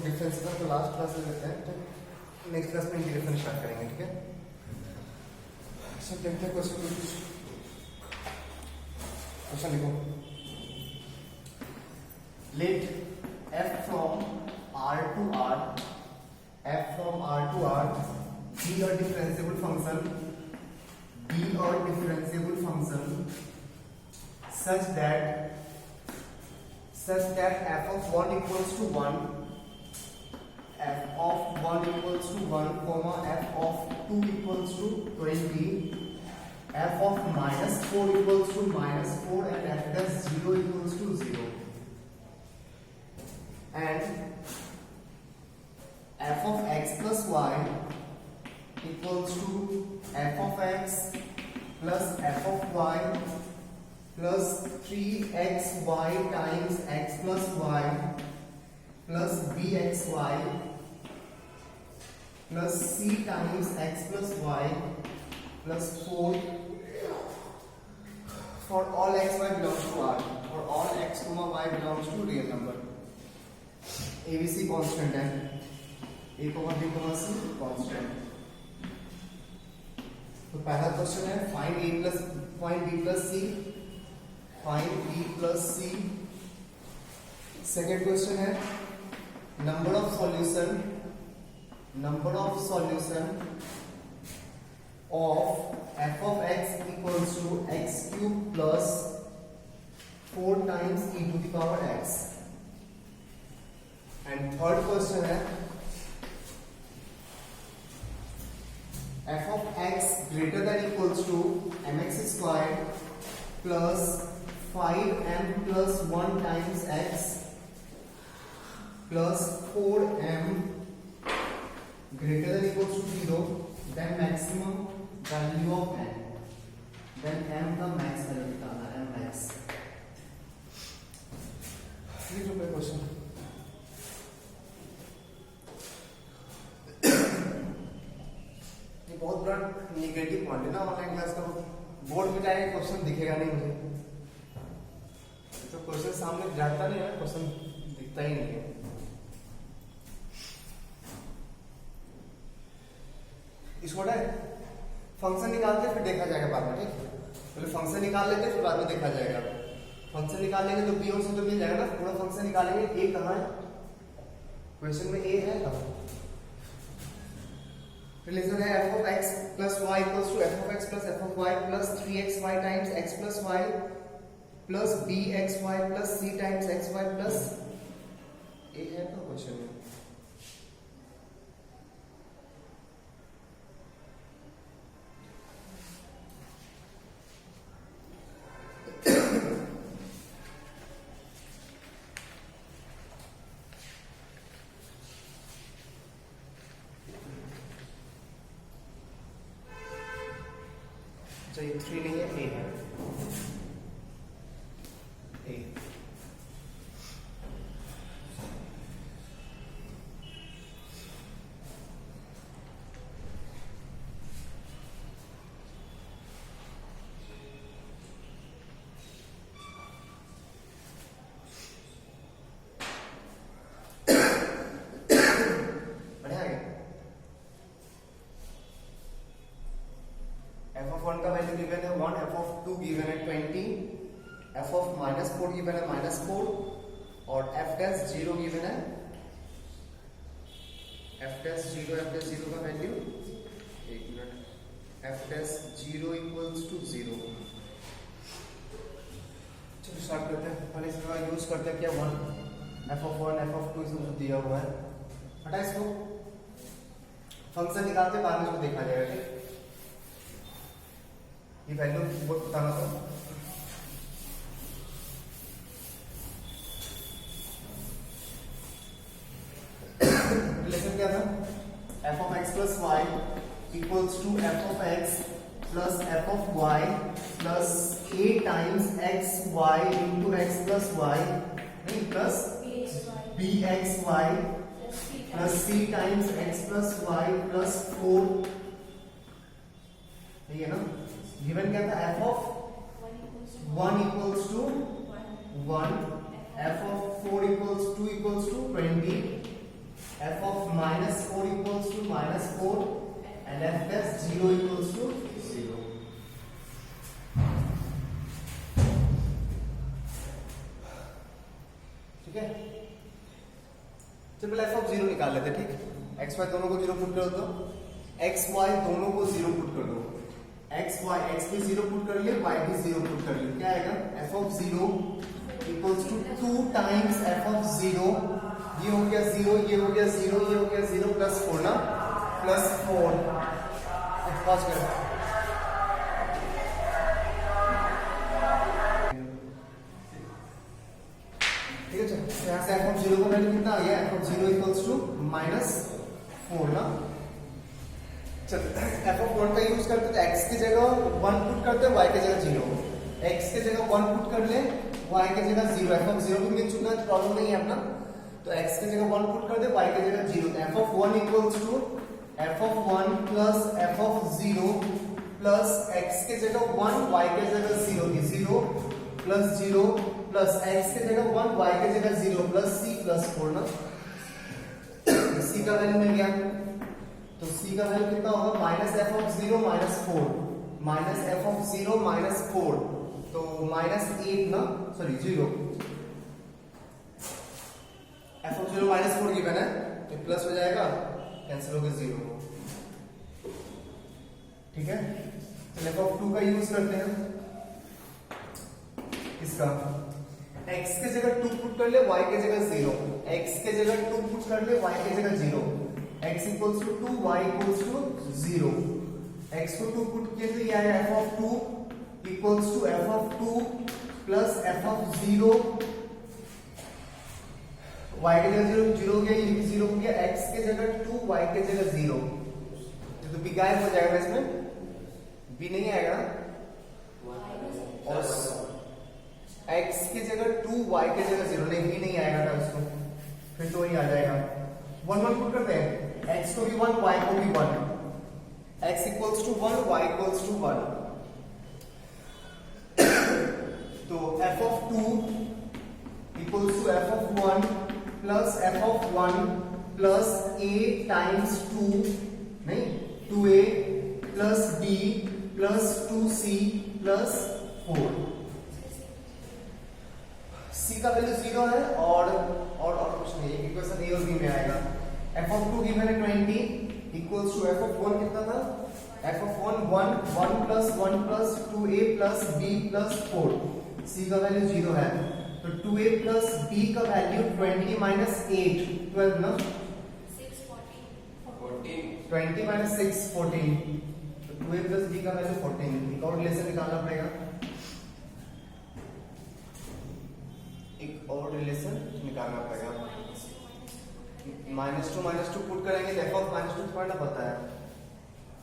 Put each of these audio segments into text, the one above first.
Difference का तो last class में लेते हैं, तो नेक्स्ट क्लास में डिफरेंस स्टार्ट करेंगे, ठीक है। सब देखते हैं क्वेश्चन लिखो। Let f from R to R be a differentiable function such that f of 1 equals to 1, comma f of 2 equals to 20, f of minus 4 equals to minus 4, and f dash 0 equals to 0, and f of x plus y equals to f of x plus f of y plus 3xy times x plus y plus bxy plus c times x plus y plus 4 for all x y belongs to R, for all x comma y belongs to real number। ABC constant है, a comma b comma c constant। तो पहला question है find b plus c। Second question है number of solution of f of x equals to x cube plus 4 times e to the power x। And third question है f of x greater than equals to mx squared plus 5m plus 1 times x plus 4m greater than equals to 0, then maximum value of n, then m का max value निकालना है, m max। ये जो question बहुत बड़ा negative point है ना online class का, बोर्ड पे जाएगा क्वेश्चन दिखेगा नहीं मुझे, तो क्वेश्चन सामने जाता नहीं है, क्वेश्चन दिखता ही नहीं है। इसको फंक्शन निकालते फिर देखा जाएगा बाद में, ठीक है। पहले फंक्शन निकाल लेते फिर बाद में देखा जाएगा। फंक्शन निकाल लेंगे तो बी और सी तो मिल जाएगा ना, पूरा फंक्शन निकालेंगे। ए कहाँ है क्वेश्चन में, ए है कहाँ? रिलेशन है f of x plus y equals to f of x plus f of y plus 3xy times x plus y plus bxy plus c times xy plus a है तो question में। तो ये 3 नहीं है, ए है, ए। f of 1 का value given है 1, f of 2 गिवन है 20, f of minus 4 गिवन है -4, और f dash 0 गिवन है, f dash 0 का वैल्यू, एक minute, f dash 0 equals to 0। चलो स्टार्ट करते हैं। पहले इसका यूज करते हैं क्या, 1 f of 1 f of 2 इसको दिया हुआ है, हटा इसको, फंक्शन निकालते बाद में इसको देखा जाएगा, ठीक। ये वैल्यू बताना था, रिलेशन क्या था, f of x plus y equals to f of x plus f of y plus a times x y into x plus y plus bxy plus c times x plus y plus 4, ठीक है ना। Given क्या था, f of 1 equals to 1, f of 4 equals 2 equals to 20, f of -4 equals to -4 and f dash 0 equals to 0. ठीक है, चलो f of 0 निकाल लेते, ठीक। x y दोनों को 0 पुट कर दो, x y दोनों को 0 पुट कर दो, x भी 0 पुट कर लिए, y भी 0 पुट कर लिए, क्या आएगा f of 0 equals to 2 times f of 0, ये हो गया 0, ये हो गया 0, ये हो गया 0 प्लस 4 ना, प्लस 4, पॉज कर, ठीक है। चलो यहाँ से f of 0 का वैल्यू कितना आ गया, f of 0 equals to -4 ना। चल f of 1 का यूज करते तो x की जगह 1 पुट करते, y की जगह 0, x की जगह 1 पुट कर ले, y की जगह 0, f of 0 भी मिल चुका है तो प्रॉब्लम नहीं है अपना, तो x की जगह 1 पुट कर दे, y की जगह 0, तो f of 1 equals to f of 1 plus f of 0 plus x की जगह 1, y की जगह 0 की 0 plus 0 plus x की जगह 1, y की जगह 0 plus c plus 4 ना, c का वैल्यू मिल गया, तो c का वैल्यू कितना होगा, minus f of 0 minus 4, minus f of 0 minus 4, तो -8 ना, sorry 0, f of 0 minus 4 given है, तो प्लस हो जाएगा, कैंसिल हो गया 0, ठीक है। तो f of 2 का यूज करते हैं, इसका x के जगह 2 पुट कर ले, y के जगह 0, x के जगह 2 पुट कर ले, y के जगह 0, x equals to 2, y equals to 0, x को 2 पुट किए तो ये आया f of 2 equals to f of 2 plus f of 0, y के जगह 0 0 हो गया, ये भी 0 हो गया, x के जगह 2, y के जगह 0, तो b गायब हो जाएगा, इसमें b नहीं आएगा, और x की जगह 2, y की जगह 0, नहीं भी नहीं आएगा ना उसको, फिर तो वही आ जाएगा, 1 1 पुट करते हैं, x को भी 1, y को भी 1, x equals to 1, y equals to 1, तो f of 2 equals to f of 1 plus f of 1 plus a times 2, नहीं 2a plus b plus 2c plus 4, c का वैल्यू 0 है, और कुछ नहीं, एक इक्वेशन a और b में आएगा, f of 2 गिवन है 20 equals to f of 1 कितना था, f of 1 1 plus 1 plus 2a plus b plus 4, c का वैल्यू 0 है, तो 2a plus b का वैल्यू 20 minus 8 12 ना, 20 minus 6 14, तो 2a plus b का वैल्यू 14, एक और रिलेशन निकालना पड़ेगा, एक और रिलेशन निकालना पड़ेगा, -2 पुट करेंगे तो f of -2 थोड़ा ना पता है,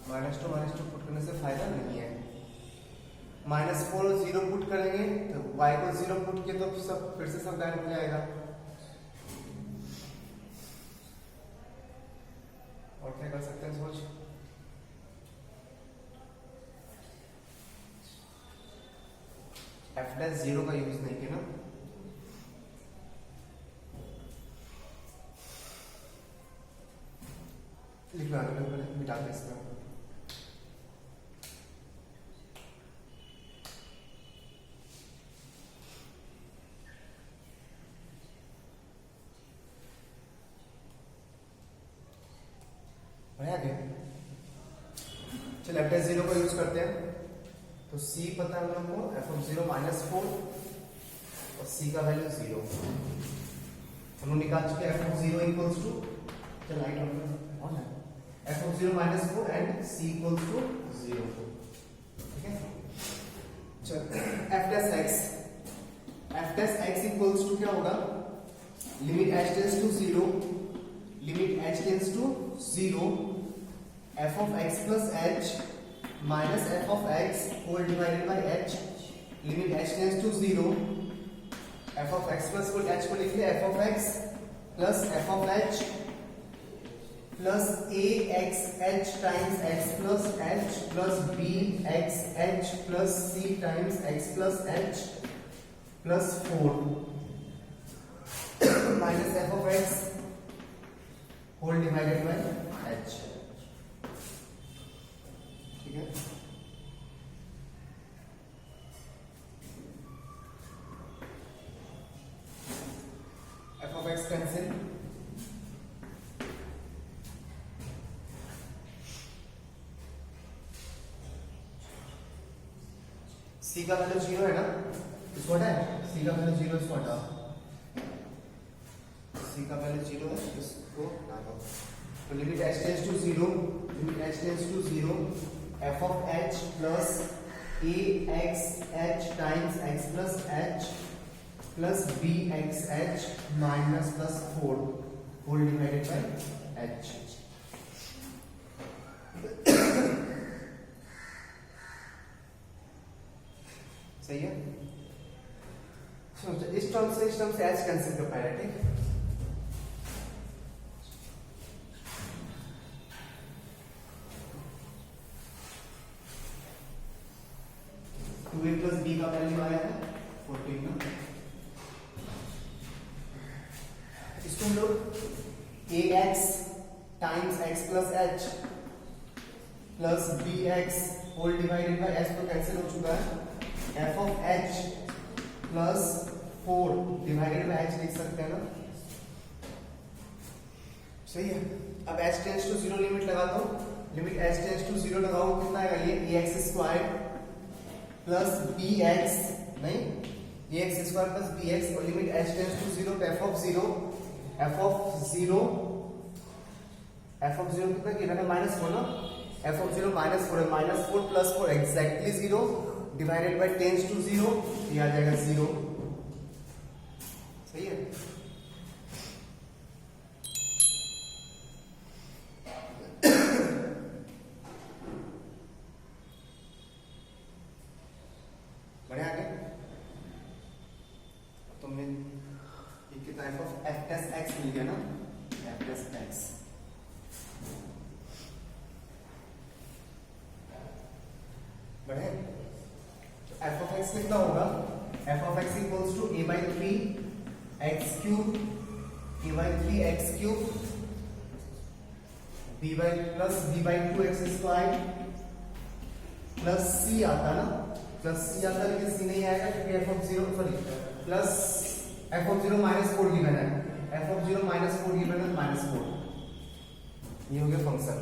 -2 पुट करने से फायदा नहीं है, -4 0 पुट करेंगे तो y को 0 पुट किए तो सब फिर से सब गायब हो जाएगा, और क्या कर सकते हैं सोच, f dash 0 का यूज नहीं किया ना, लिखना मिटा दे इसका, चलो f dash 0 का यूज करते हैं, तो c पता है हम लोग को, f of 0 -4 और c का वैल्यू 0, हम लोग निकाल चुके हैं, f of 0 equals to, चल लाइट ऑन है, f of 0 -4 and c equals to 0, ठीक है। चल f dash x equals to क्या होगा, limit h tends to 0, limit h tends to 0, f of x plus h minus f of x whole divided by h, limit h tends to 0, f of x plus h को लिख ले, f of x plus f of h plus a x h times x plus h plus b x h plus c times x plus h plus 4 minus f of x whole divided by h, ठीक है। F of X cancel, C का value 0 है ना, इसको हटाए, सी का value 0, इसको हटाओ, सी का वैल्यू 0 है, इसको हटा दो। तो limit h tends to 0, limit h tends to 0, f of h plus a x h times x plus h plus b x h minus plus 4 whole divided by h। सही है। इस टर्म से h cancel कर पाएगा, ठीक। Two a plus b का value आया है 14 ना, इसको हम लोग a x times x plus h plus b x whole divided by h तो कैंसिल हो चुका है, F of h plus 4 divided by h लिख सकते हैं ना, सही है। अब एच टेंड्स टू 0 लिमिट लगा दो, लिमिट एच टेंड्स टू 0 लगाओ, कितना आएगा ये a x square plus b x, नहीं a x square plus b x, और लिमिट एच टेंड्स टू 0 पे एफ ऑफ 0 कितना गिवन है -4 ना, एफ ऑफ 0 -4 है, -4 plus 4 exactly 0 divided by tends to 0, ये आ जाएगा 0, सही है। बढ़िया आगे तो मैं ये कितना एफ ऑफ एफ टेस्ट एक्स मिल गया ना, एफ टेस्ट एक्स बढ़िया। तो एफ ऑफ एक्स कितना होगा, f of x equals to a by 3 x cube, a by 3 x cube, b by plus b by 2 x square plus c आता ना, प्लस c आता, लेकिन c नहीं आएगा क्योंकि f of 0 sorry plus f of 0 -4 given है, f of 0 -4 given है, -4 ये हो गया फंक्शन।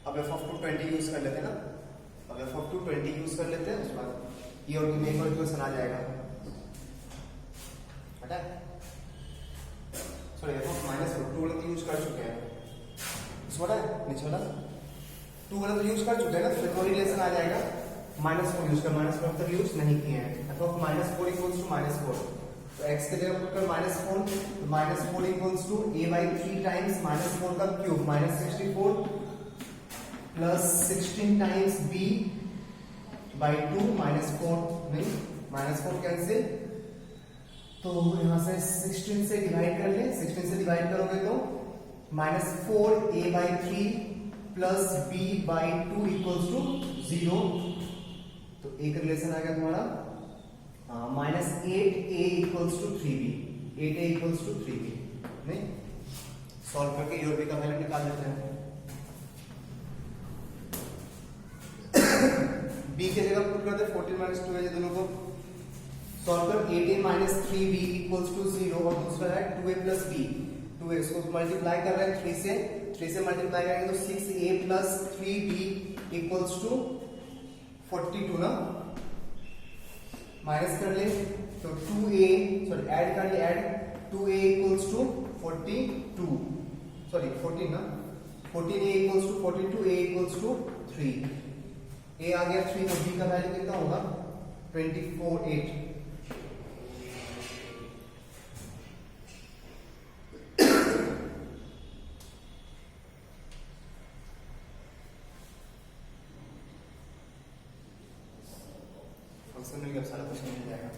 अब f ऑफ 220 यूज कर लेते हैं ना, अब f ऑफ 220 यूज कर लेते हैं, उसके बाद ये और बी में एक और इक्वेशन आ जाएगा, हटा सॉरी f ऑफ -4 2 वाला तो यूज कर चुके हैं, इसको हटा नीचे वाला 2 वाला तो यूज कर चुके हैं ना, तो कोई रिलेशन आ जाएगा, -4 यूज कर, -4 तक यूज नहीं किए हैं, f ऑफ -4 इक्वल्स टू -4, तो x की जगह पुट कर -4, तो -4 equals to a by 3 times -4 का cube -64 plus 16 times b by 2 -4, नहीं -4 कैंसिल, तो यहां से 16 से डिवाइड कर ले, 16 से डिवाइड करोगे तो -4 a by 3 plus b by 2 equals to 0, तो एक रिलेशन आ गया तुम्हारा, -8a equals to 3b, 8a equals to 3b, नहीं सॉल्व करके ए और बी का वैल्यू निकाल लेते हैं। b की जगह पुट करते 14 - 2 है, दोनों को सॉल्व कर, 8a - 3b इक्वल्स टू 0, और दूसरा है 2a प्लस b, 2a इसको मल्टीप्लाई कर रहे हैं 3 से मल्टीप्लाई करेंगे तो 6a plus 3b equals to 42 ना, माइनस कर ले तो 2a सॉरी ऐड कर ले, add 2a equals to 42 sorry 14 ना, 14a equals to 42, a equals to 3, a आ गया 3, तो b का वैल्यू कितना होगा 24/8, फंक्शन मिल गया, सारा कुछ मिल जाएगा।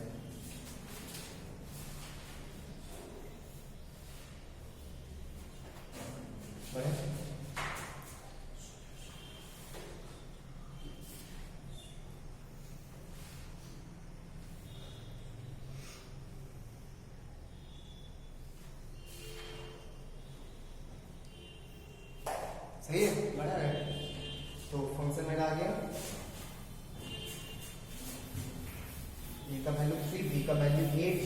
सही है, बड़ा है। तो फंक्शन मेरा आ गया ए का वैल्यू 3, बी का वैल्यू 8,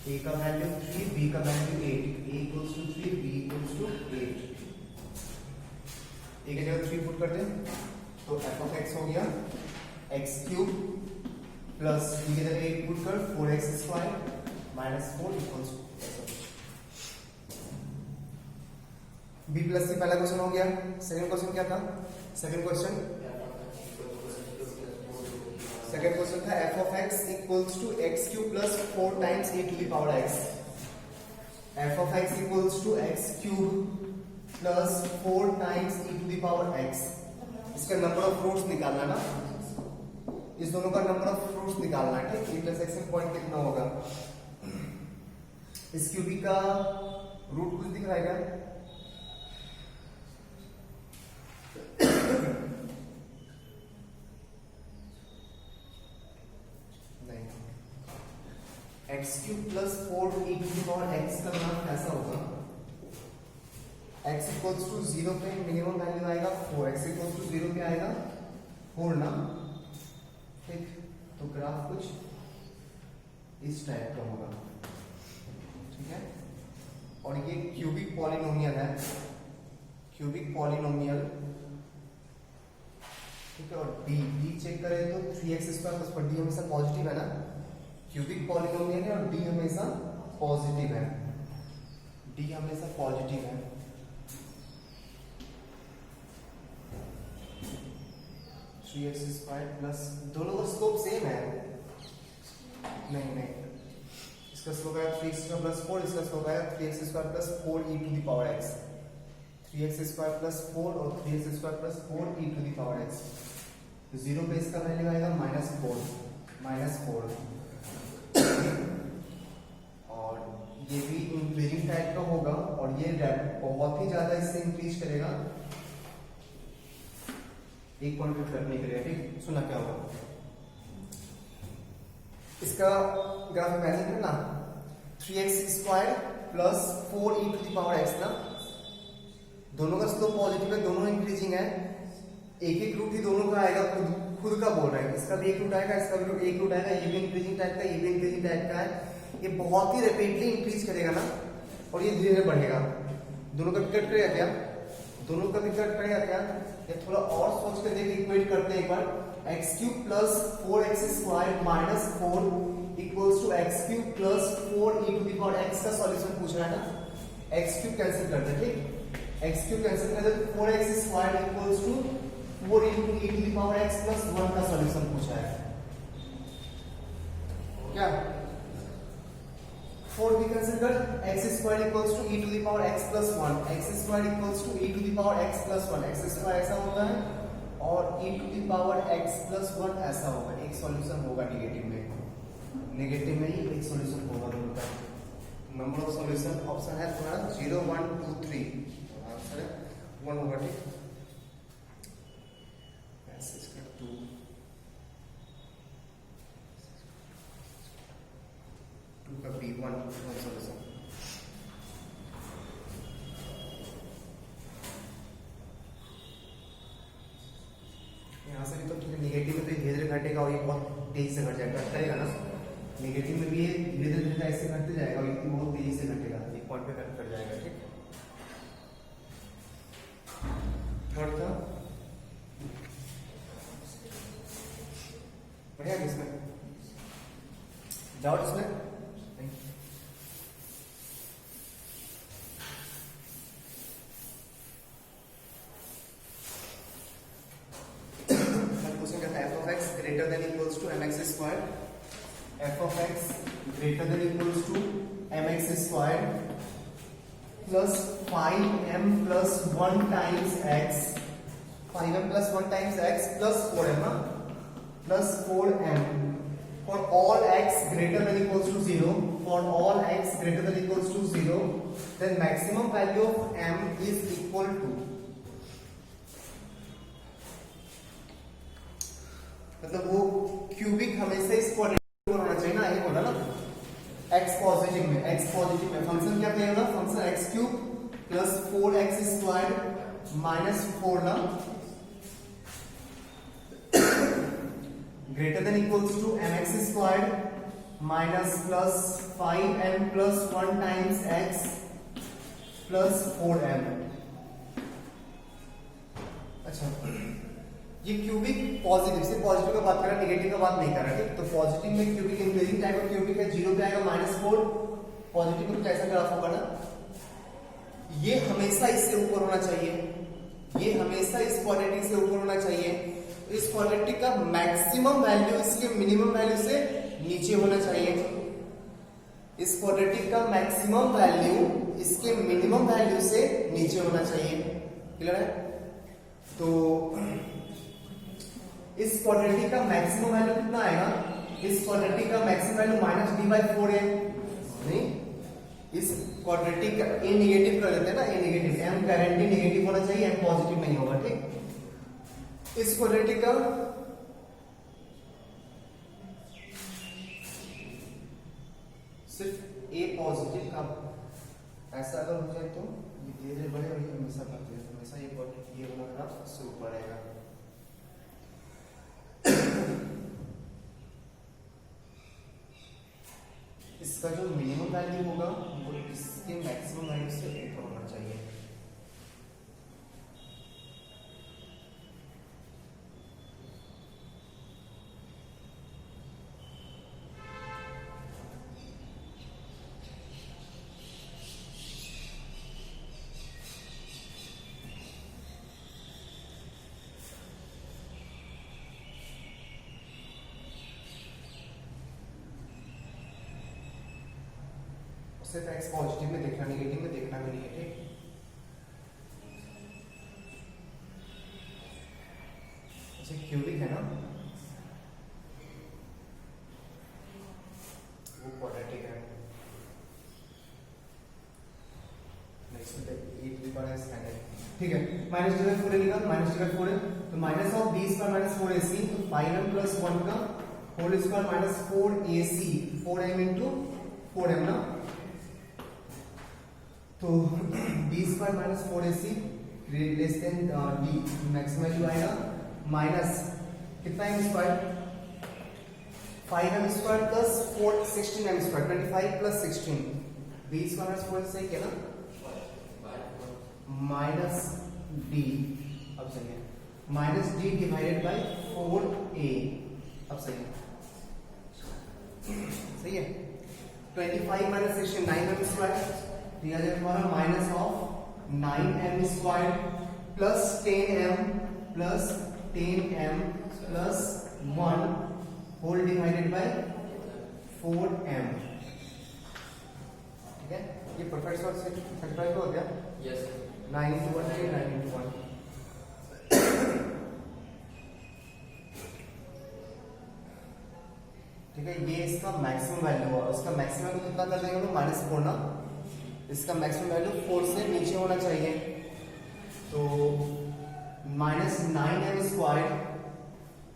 ए का वैल्यू 3, बी का value 8, a equals to 3, b equals to 8। A की जगह 3 पुट कर दें तो एफ ऑफ एक्स हो गया एक्स क्यूब प्लस बी की जगह 8 पुट कर 4x square minus 4 equals to. B plus c पहला क्वेश्चन हो गया। सेकंड क्वेश्चन क्या था? सेकंड क्वेश्चन था f of x equals to x cube plus 4 times a to the power x. F of x equals to x cube plus 4 times e to the power x। इसका number of roots निकालना ना, इस दोनों का number of roots निकालना है। ठीक, intersection point कितना होगा? इस क्यूबिक का रूट कुछ दिख रहा है क्या? नहीं। X cube plus 4 e to the power x का मान कैसा होगा? x इक्वल्स टू 0 पे मिनिमम वैल्यू आएगा 4, x इक्वल्स टू 0 पे आएगा 4 ना। ठीक, तो ग्राफ कुछ इस टाइप का होगा। ठीक है, और ये क्यूबिक पॉलिनोमियल है, क्यूबिक पॉलिनोमियल। ठीक है, और d चेक करें तो 3x स्क्वायर प्लस d हमेशा पॉजिटिव है ना, क्यूबिक पॉलिनोमियल है और d हमेशा पॉजिटिव है, d हमेशा पॉजिटिव है। 3x स्क्वायर प्लस, दोनों का स्लोप सेम है। नहीं, इसका स्लोप है 3x स्क्वायर प्लस 4, इसका स्लोप है 3x square plus 4 e to the power x। 3x square plus 4 और 3x square plus 4 e to the power x। तो 0 पे इसका वैल्यू आएगा -4 और ये भी इंक्रीजिंग टाइप का होगा और ये बहुत ही ज्यादा इससे इंक्रीज करेगा, 1.5 फर्क नहीं करेगा। ठीक, सुना क्या होगा? इसका ग्राफ इमेजिन करना, 3x square plus 4 e to the power x ना, दोनों का स्लोप पॉजिटिव है, दोनों इंक्रीजिंग है। एक रूट ही दोनों का आएगा, खुद का बोल रहा है। इसका भी एक रूट आएगा, इसका भी एक रूट आएगा, ये भी इंक्रीजिंग टाइप का, ये भी इंक्रीजिंग टाइप का है। ये बहुत ही रैपिडली इंक्रीज करेगा ना, और ये धीरे धीरे बढ़ेगा। दोनों का भी कट करेगा क्या? दोनों का भी कट करेगा क्या? ये थोड़ा और सोच कर देख, इक्वेट करते हैं एक बार। X cube plus 4x square minus 4 equals to x cube plus 4 e to the power x का सॉल्यूशन पूछ रहा है ना। एक्स क्यूब कैंसिल करते हैं। ठीक, एक्स क्यूब कैंसिल करते 4x square equals to 4 into e to the power x plus 1 का सॉल्यूशन पूछा है क्या? 4 भी कैंसिल कर, x square equals to e to the power x plus 1, x square equals to e to the power x plus 1, x square ऐसा होता है और e to the power x plus 1 ऐसा होगा। एक सॉल्यूशन होगा नेगेटिव में ही एक सॉल्यूशन होगा दोनों का। नंबर ऑफ सॉल्यूशन ऑप्शन है तुम्हारा 0 1 2 3, आंसर है 1 होगा। ठीक, का B1 सॉल्यूशन। यहाँ से भी तो ठीक है, नेगेटिव में तो धीरे धीरे घटेगा और ये बहुत तेजी से घट जाएगा, करेगा ना। नेगेटिव में भी ये धीरे धीरे ऐसे घटते जाएगा और ये बहुत तेजी से घटेगा, एक पॉइंट पे कट जाएगा। ठीक, थर्ड था बढ़िया, किसमें डाउट इसमें? greater than equals to mx square, f of x greater than equals to mx square plus 5m plus 1 times x, 5m plus 1 times x plus 4m plus 4m for all x greater than equals to 0, for all x greater than equals to 0, then maximum value of m is equal to, मतलब वो cubic हमेशा इस quadratic होना चाहिए ना, ये बोला ना। x पॉजिटिव में फंक्शन क्या कहेगा? Function x cube plus 4x square -4 ना, greater than equals to mx squared minus plus 5m plus 1 times x plus 4m। अच्छा, ये क्यूबिक पॉजिटिव से पॉजिटिव का बात कर रहा है, नेगेटिव का बात नहीं कर रहा है, ठीक। तो पॉजिटिव में cubic increasing type of cubic है, 0 पे आएगा -4, पॉजिटिव में कुछ ऐसा ग्राफ होगा ना, ये हमेशा इससे ऊपर होना चाहिए, ये हमेशा इस क्वाड्रेटिक से ऊपर होना चाहिए। तो इस क्वाड्रेटिक का मैक्सिमम वैल्यू इसके मिनिमम वैल्यू से नीचे होना चाहिए। इस क्वाड्रेटिक का मैक्सिमम वैल्यू इसके मिनिमम वैल्यू से नीचे होना चाहिए। क्लियर है? तो इस क्वाड्रेटिक का मैक्सिमम वैल्यू कितना आएगा? इस क्वाड्रेटिक का मैक्सिमम वैल्यू -d/4 है। नहीं, इस क्वाड्रेटिक का ए नेगेटिव कर लेते हैं ना, ए नेगेटिव, m गारंटी नेगेटिव होना चाहिए, m पॉजिटिव नहीं होगा, ठीक। इस क्वाड्रेटिक का सिर्फ ए पॉजिटिव का ऐसा अगर हो जाए तो ये धीरे बढ़े और ये हमेशा बढ़ते हैं, हमेशा ये वाला ग्राफ उससे ऊपर आएगा। इसका जो मिनिमम वैल्यू होगा वो इसके मैक्सिमम वैल्यू से ऊपर होना चाहिए। सिर्फ x पॉजिटिव में देखना, नेगेटिव में देखना भी नहीं है, ठीक। अच्छा, क्यूबिक है ना, वो क्वाड्रेटिक है, ठीक है। -d/4 लिखा, -d/4 है तो माइनस ऑफ b² -4ac, तो 5m + 1 का whole square -4ac, 4m × 4m ना, तो b² -4ac less than d, maximum value आएगा माइनस कितना m square, 5m² + 4 16m², 25 + 16, b² -4 से क्या ना माइनस d, अब सही है, -d/4a, अब सही है, सही है। 25 - 16 9m², दिया जाए हमारा minus of 9m² plus 10m plus 10m plus 1 whole divided by 4m, ठीक है। ये परफेक्ट सॉल्व से सैटिस्फाइड हो गया? यस। 9 × 1 है, 9 × 1, ठीक है। ये इसका मैक्सिमम वैल्यू हुआ, इसका मैक्सिमम वैल्यू कितना कर देंगे हम लोग, -4 ना, इसका मैक्सिमम वैल्यू 4 से नीचे होना चाहिए, तो -9m²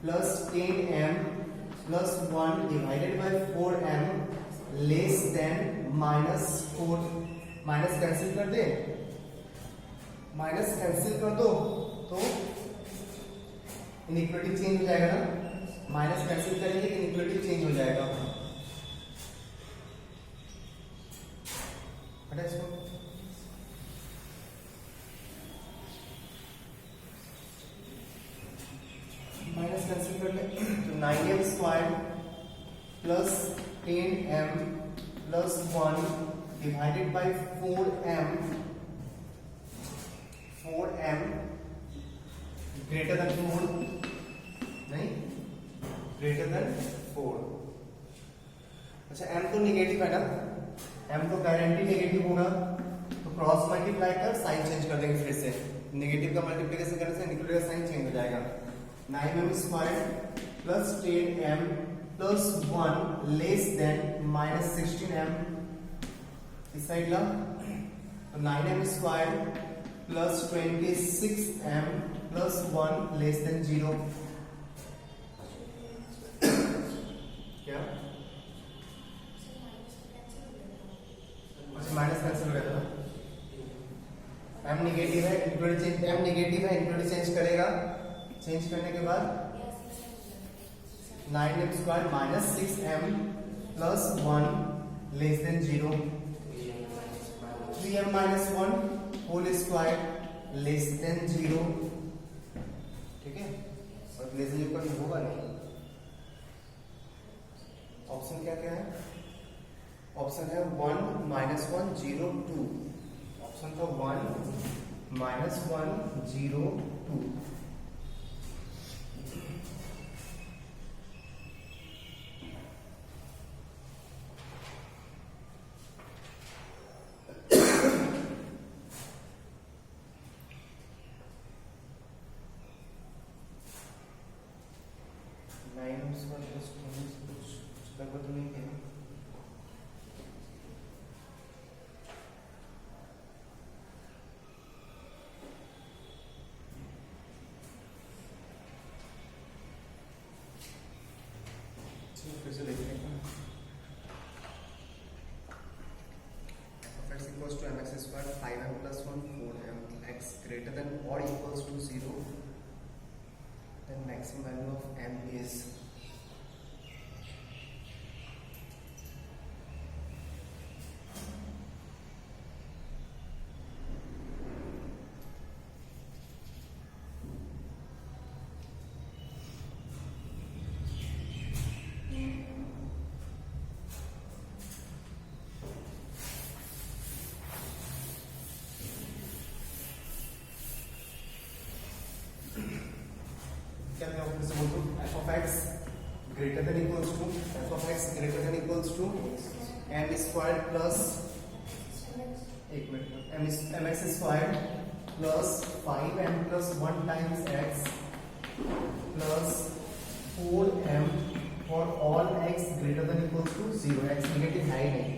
plus 10m plus 1 divided by 4m less than -4, minus cancel कर दे, माइनस कैंसिल कर दो तो इनइक्वालिटी चेंज हो जाएगा ना, माइनस कैंसिल करेंगे इनइक्वालिटी चेंज हो जाएगा, हटा इसको। माइनस कैंसिल कर ले तो 9m² plus 10m plus 1 divided by 4m greater than 4, नहीं ग्रेटर देन 4। अच्छा, m तो नेगेटिव है ना, m तो गारंटी नेगेटिव होगा, तो क्रॉस मल्टीप्लाई कर साइन चेंज कर देंगे फिर से, नेगेटिव का मल्टीप्लिकेशन करने से नेगेटिव का साइन चेंज हो जाएगा। 9m² plus 10m plus 1 less then -16m, इस साइड ला, तो 9m² plus 26m plus 1 less than 0, क्या माइनस कैंसिल हो गया था, m नेगेटिव नेगेटिव है, इंक्लूड चेंज, m नेगेटिव है, इंक्लूड चेंज करेगा, चेंज करने के बाद 9m square minus 6m plus 1 less than 0, 3m minus 1 whole square less than 0, ठीक है, और लेस देन 0 का होगा नहीं। ऑप्शन क्या क्या है? ऑप्शन है 1 माइनस 1 0 2, ऑप्शन था 1 माइनस 1 0 2। लगभग तो नहीं है। फिर से देखते हैं। x equals to mx square 5m plus 1 4m x greater than or equals to 0, then maximum value of m is क्या मैं ऑप्शन से बोल दूं f of x greater than equals to f of x greater than equals to m squared plus एक minute mx squared plus 5m plus 1 times x plus 4m for all x greater than equals to 0, x negative है ही नहीं,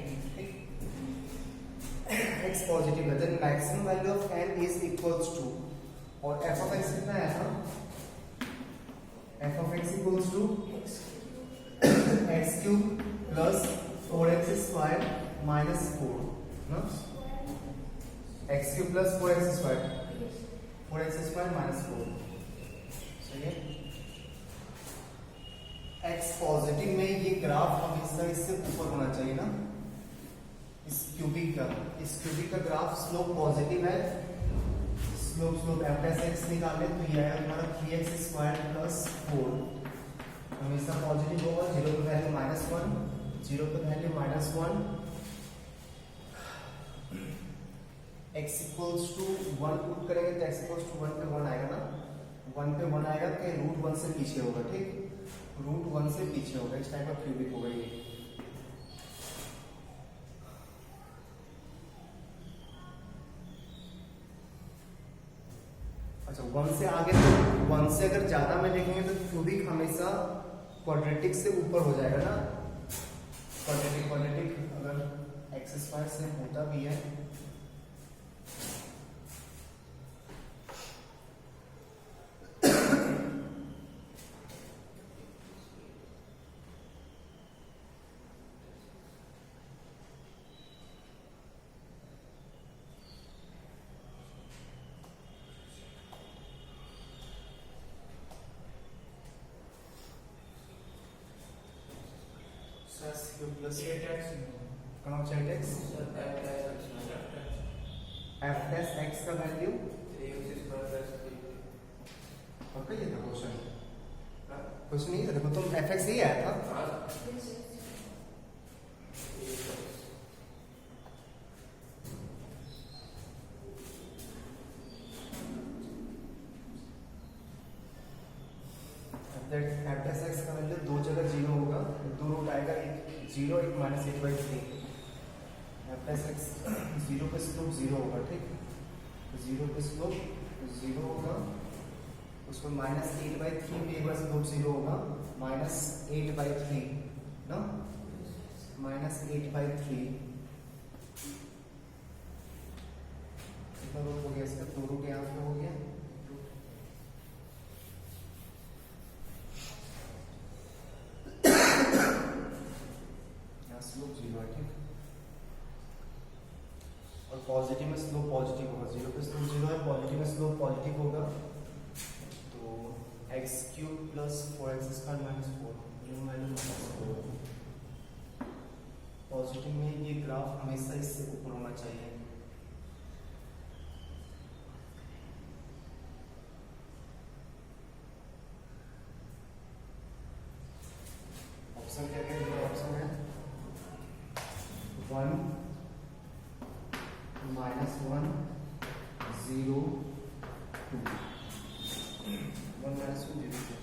x positive है, then maximum value of n is equals to, और f of x कितना है ना, f of x equals to x cube plus 4x square minus 4, no? x cube plus 4x square, 4x square minus 4, सही है। x positive में ये graph हमेशा इससे ऊपर होना चाहिए ना, इस क्यूबिक का ग्राफ स्लोप पॉजिटिव है, स्लोप f dash x निकाले तो ये आएगा हमारा 3x स्क्वायर प्लस 4, हमेशा पॉजिटिव होगा, 0 पे वैल्यू -1, 0 पे value -1, x equals to 1 put करेंगे तो x इक्वल्स टू 1 पे 1 आएगा ना, 1 पे 1 आएगा तो रूट 1 से पीछे होगा, ठीक, रूट 1 से पीछे होगा, इस टाइप का क्यूबिक होगा ये। अच्छा 1 से आगे, तो 1 से अगर ज्यादा में देखेंगे तो क्यूबिक हमेशा क्वाड्रेटिक से ऊपर हो जाएगा ना, क्वाड्रेटिक अगर एक्स स्क्वायर से होता भी है प्लस कहाँ चाहिए x f dash x का वैल्यू पक्का ये था क्वेश्चन, क्वेश्चन ये था, देखो तुम fx ही आया था, f dash x का वैल्यू दो जगह 0 होगा, दो रूट आएगा, एक 0 एक -8/3, f dash x 0 पे स्लोप 0 होगा, ठीक, 0 पे स्लोप 0 होगा, उसको -8/3 पे एक बार स्लोप 0 होगा, -8/3 ना, -8/3 कितना रूट हो गया इसका, दो रूट यहाँ पे हो गया, स्लोप 0 है, ठीक, और पॉजिटिव में स्लोप पॉजिटिव होगा, 0 पे स्लोप 0 है, पॉजिटिव होगा, तो x cube plus 4x square minus 4 positive में ये ग्राफ हमेशा इससे ऊपर होना चाहिए। ऑप्शन क्या क्या है? ऑप्शन है 1 -1 0 2 1 -1 0 2।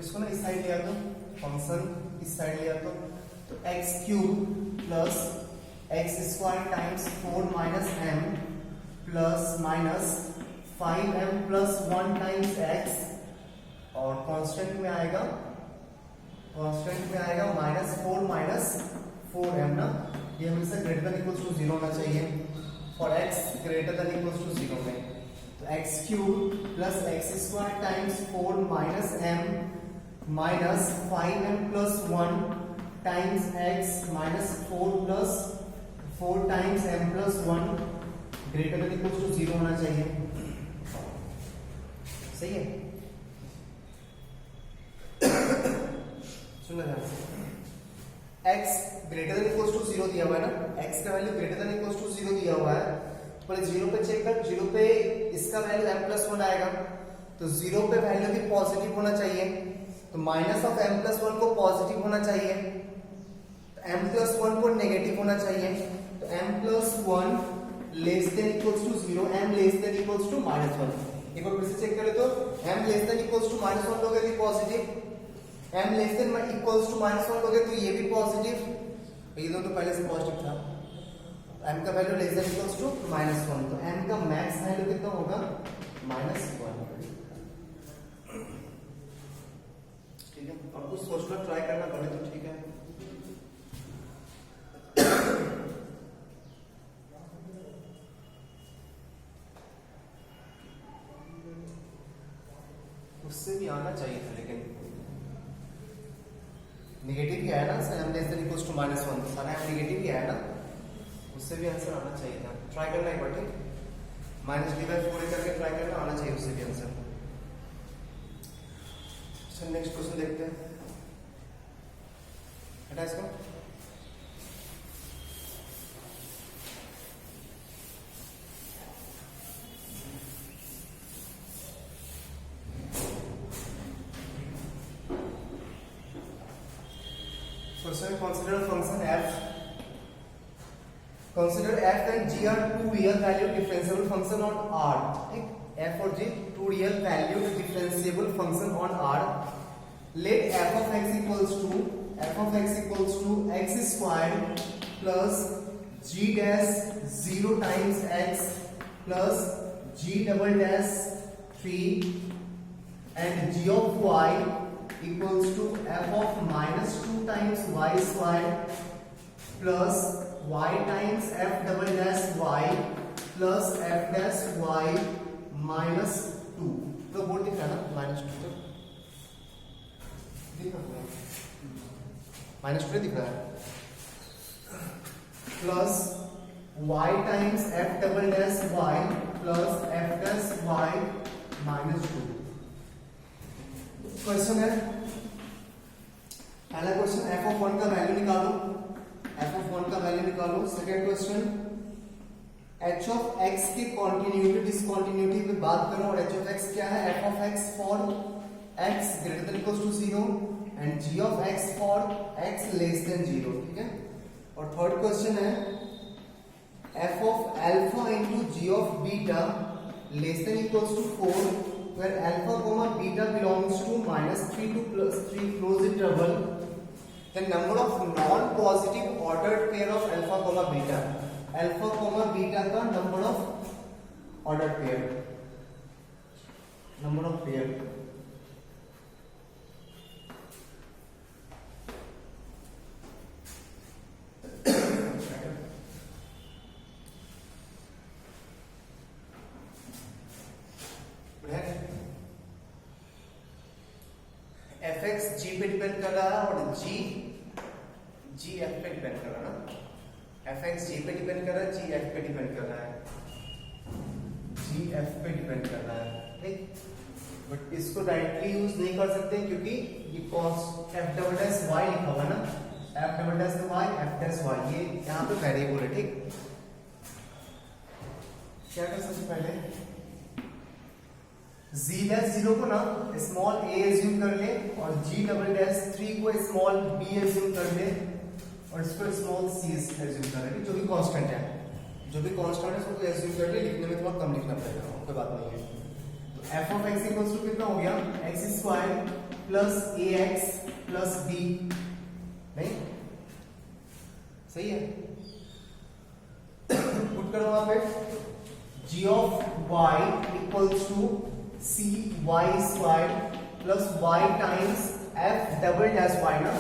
इसको ना इस साइड लिया तो फंक्शन इस साइड लिया तो x cube plus x square times 4 minus m plus minus 5m plus 1 times x, और कांस्टेंट में आएगा -4 माइनस 4m ना, ये हमेशा ग्रेटर देन इक्वल्स टू 0 होना चाहिए for x greater than equals to 0 में। तो x cube plus x square times 4 minus m minus 5m plus 1 times x minus 4 times m plus 1 greater than equals to 0 होना चाहिए। सही है? सुनना ध्यान से, x greater than equals to 0 दिया हुआ है ना, x का value greater than equals to 0 दिया हुआ है, पहले 0 पे चेक कर, 0 पे इसका वैल्यू m प्लस 1 आएगा, तो 0 पे वैल्यू भी पॉजिटिव होना चाहिए, तो माइनस ऑफ m प्लस 1 को पॉजिटिव होना चाहिए, तो m प्लस 1 को नेगेटिव होना चाहिए, तो m plus 1 less than equals to 0, m less than equals to -1। एक बार फिर से चेक करें तो m less than equals to -1 लोगे तो positive, m less than equals to -1 लोगे तो ये भी पॉजिटिव, ये दोनों तो पहले से पॉजिटिव था। m का value less than equals to -1, तो m का मैक्स वैल्यू कितना होगा? -1। ठीक है, और कुछ सोचना ट्राई करना पड़े तो ठीक है। उससे भी आना चाहिए था, लेकिन नेगेटिव ही आया ना, m less than equals to -1, तो सारा m नेगेटिव ही आया ना, उससे भी आंसर आना चाहिए था। ट्राई करना एक बार, ठीक, -d/4 करके ट्राई करना, आना चाहिए उससे भी आंसर। चल नेक्स्ट क्वेश्चन देखते हैं, हटा इसको। Question: consider function f. Consider f and g are two real valued differentiable function on R. ठीक, f और g two real valued differentiable function on R. Let f of x equals to x squared plus g dash 0 times x plus g double dash 3 and g of y equals to f of -2 times y squared plus y times f double dash y plus f dash y minus 2। तो board दिख रहा है ना, -2 तो दिख रहा है, -2 दिख रहा है, plus y times f double dash y plus f dash y minus 2। Question है, पहला क्वेश्चन f of 1 का वैल्यू निकालो, f of 1 का वैल्यू निकालो। Second question h of x की कॉन्टिन्यूटी डिसकंटिन्यूटी पे बात करो, और h of x क्या है? f of x for x greater than equals to 0 and g of x for x less than 0। ठीक है, और थर्ड क्वेश्चन है f of alpha into g of beta less than equals to 4 where alpha comma beta belongs to -3 to +3 close interval, the number of non-positive ordered pair of alpha comma beta का number of ordered pair, number of pair। F x g पे depend कर रहा है और जी F पे depend कर रहा है ना। एफ एक्स जी पे डिपेंड कर रहा है, जी एफ पे डिपेंड कर रहा है, जी एफ पे डिपेंड कर रहा है, ठीक। बट इसको डायरेक्टली यूज नहीं कर सकते क्योंकि ये कॉस एफ डबल डैश वाई लिखा हुआ है ना, f double dash y, f dash y, ये यहाँ पे वेरिएबल है, ठीक। क्या कर सबसे पहले जी डैश 0 को ना स्मॉल a एज्यूम कर ले और जी डबल डैश 3 को स्मॉल b एज्यूम कर ले और इसको स्मॉल c एज्यूम कर ले, जो भी कांस्टेंट है, जो भी कांस्टेंट है उसको एज्यूम कर ले। लिखने में थोड़ा कम लिखना पड़ेगा, कोई बात नहीं है। तो f of x equals to कितना हो गया, x square plus ax plus b, नहीं सही है। पुट करो वहां पे g of y equals to c y square plus y times f double dash y ना,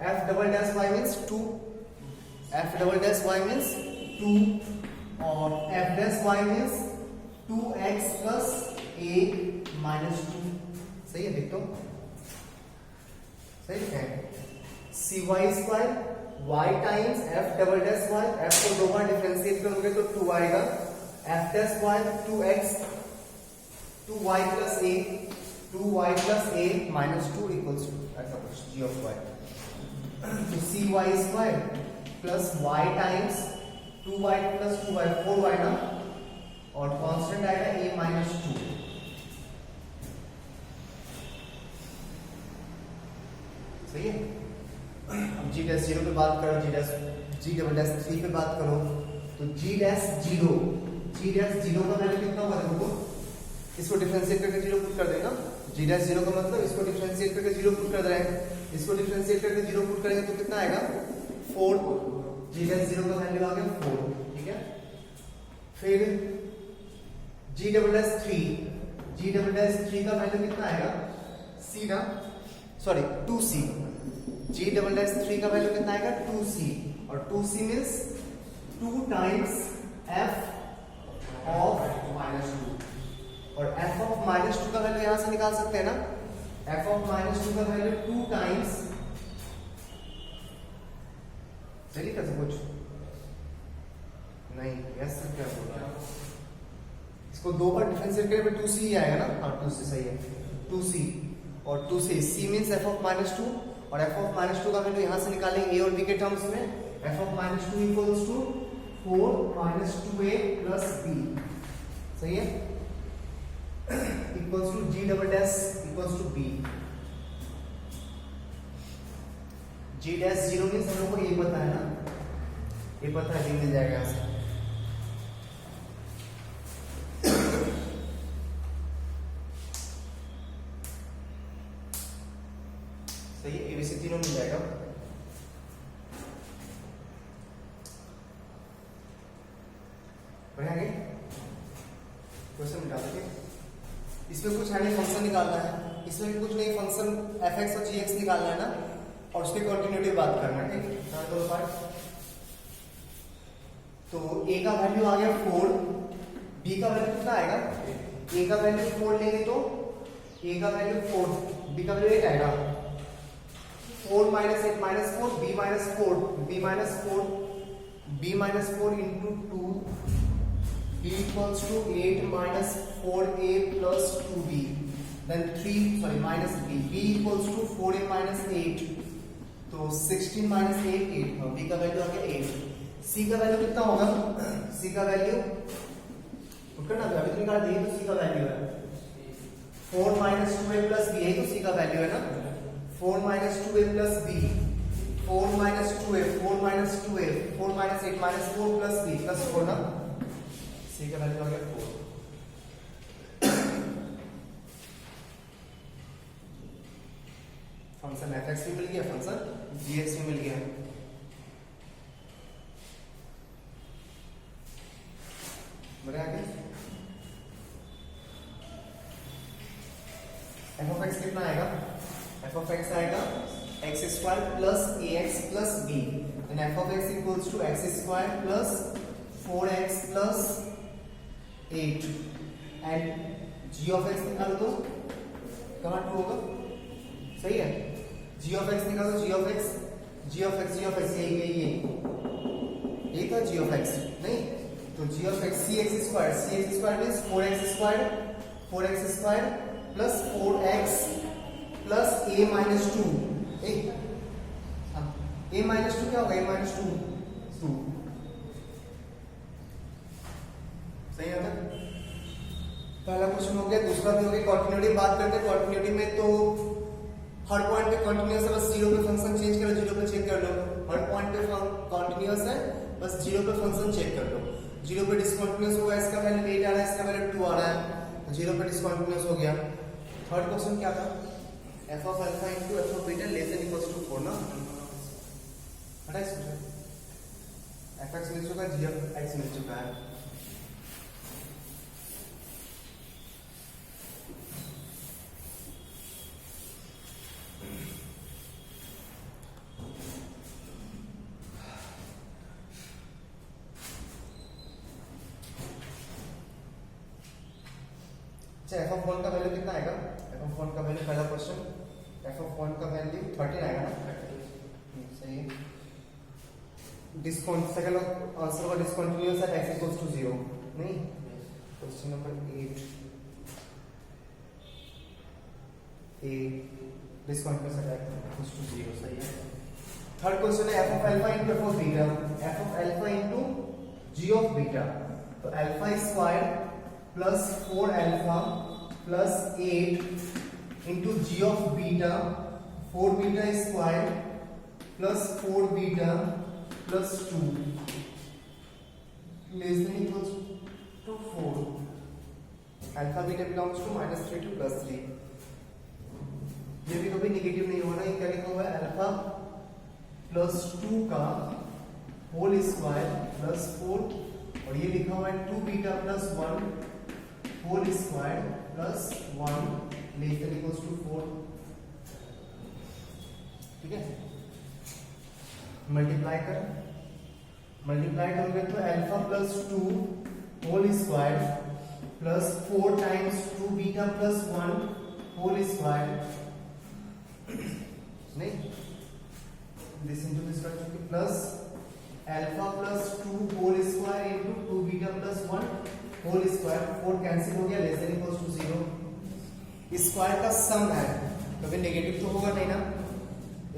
f double dash y means 2, f double dash y means 2 और f dash y means 2x plus a minus 2, सही है, देख तो सही है। C y square y times f double dash y, f को दो बार डिफरेंशिएट करोगे तो 2 आएगा, f dash y 2x 2y plus a, 2y plus a minus 2 equals to ऐसा कुछ g of y, तो cy square plus y times 2y plus 2y 4y ना, और कांस्टेंट आएगा a minus 2, सही है। अब g डैश 0 पे बात करो, g डबल डैश 3 पे बात करो, तो g डैश 0 का वैल्यू कितना होगा देखो, इसको डिफरेंशिएट करके 0 पुट कर देना, g डैश 0 का मतलब इसको डिफरेंशिएट करके 0 पुट कर देंगे, इसको डिफरेंशिएट करके 0 पुट करेंगे तो कितना आएगा 4, g डैश 0 का वैल्यू आ गया 4, ठीक है। फिर g डबल डैश 3 का वैल्यू कितना आएगा c ना, sorry 2c, g double dash 3 का वैल्यू कितना आएगा 2c, और 2c means 2 times f of minus 2, और f ऑफ माइनस 2 का वैल्यू यहां से निकाल सकते हैं ना, f ऑफ माइनस 2 का वैल्यू 2 टाइम्स, चलिए कैसे कुछ नहीं, यस सर क्या बोल रहा है, इसको दो बार डिफरेंशिएट करें तो 2c ही आएगा ना, हाँ 2c सही है, 2c और 2c, c means f of minus 2, और f ऑफ माइनस 2 का वैल्यू यहां से निकालेंगे a और b के टर्म्स में, f of minus 2 equals to 4 minus 2a plus b, सही है, equals to g double dash equals to b, g dash 0 means हम लोग को ये पता है ना, ये पता है, मिल जाएगा यहाँ से, सही है, abc तीनों मिल जाएगा। बढ़िया आगे क्वेश्चन निकाल देंगे, इसमें कुछ है नहीं, फंक्शन निकालना है, इसमें भी कुछ नहीं, फंक्शन f(x) और g(x) निकालना है ना, और उसके कंटिन्यूटी बात करना है, ठीक है। दो पार्ट, तो a का वैल्यू आ गया 4, b का वैल्यू कितना आएगा, a का वैल्यू 4 लेंगे तो a का वैल्यू 4, b का वैल्यू 8 आएगा, 4 minus 8 minus 4, b minus 4, b minus 4 into 2, b equals to 8 minus 4a plus 2b, then 3 sorry minus b equals to 4a minus 8, तो 16 minus 8 8, b का वैल्यू आ गया 8, c का वैल्यू कितना होगा, c का वैल्यू उठकर ना अभी तो निकाल दिए, तो c का वैल्यू है 4 minus 2a plus b, यही तो c का वैल्यू है ना, 4 minus 2a plus b, 4 minus 2a, 4 minus 2a, 4 minus 8 minus 4 plus b plus 4 ना, c का वैल्यू आ गया 4, फंक्शन f(x) भी मिल गया, फंक्शन g(x) भी मिल गया, बढ़िया आगे f(x) कितना आएगा, f(x) आएगा x square plus ax plus b, then f(x) equals to x square plus 4x plus 8 and g(x) निकालो तो कहाँ 2 होगा, सही है। जी ऑफ एक्स निकालो, g of x, g of x, g of x ये था जी ऑफ एक्स नहीं, तो g of x c x square means 4x square plus 4x plus a minus 2, a minus 2 क्या होगा, a माइनस 2 सही है। पहला क्वेश्चन हो गया। दूसरा भी हो गया। कंटिन्यूटी बात करते हैं। कंटिन्यूटी में तो हर पॉइंट पे कंटिन्यूअस है, बस जीरो पे फंक्शन चेंज करो, जीरो पे चेक कर लो। हर पॉइंट पे कंटिन्यूअस है, बस जीरो पे फंक्शन चेक कर लो। जीरो पे डिसकंटिन्यूअस होगा, इसका वैल्यू 8 आ रहा है, इसका वैल्यू 2 आ रहा है, तो जीरो पे डिसकंटिन्यूअस हो गया। थर्ड क्वेश्चन क्या था, f of alpha into f of beta less than equals to 4 ना, हटा इसको, fx मिल चुका है, g ऑफ x मिल चुका है। अच्छा, f ऑफ 1 का वैल्यू कितना आएगा, f ऑफ 1 का वैल्यू, पहला क्वेश्चन, f ऑफ 1 का वैल्यू 13 आएगा ना, सही है। डिस्काउंट सेकंड आंसर होगा discontinuous at x equals to 0 नहीं। Question number 8 a discontinuous at x equals to 0 सही है। थर्ड क्वेश्चन है f of alpha into f of beta, f of alpha into g of beta, तो alpha square plus 4 alpha plus 8 into g of beta, 4 beta square plus 4 beta plus 2 less than equals to 4। Alpha beta belongs to -3 to +3। ये भी कभी negative नहीं होना, ये क्या लिखा हुआ है, अल्फा प्लस 2 का होल स्क्वायर प्लस 4, और ये लिखा हुआ है 2 beta plus 1 whole square plus 1 less than equals to 4। ठीक है, मल्टीप्लाई करोगे तो alpha plus 2 whole square plus 4 times 2 beta plus 1 whole square नहीं, this into this plus alpha plus 2 whole square into 2 beta plus 1 whole square, 4 cancel हो गया, less than equals to 0। Square का sum है, कभी negative तो होगा नहीं ना,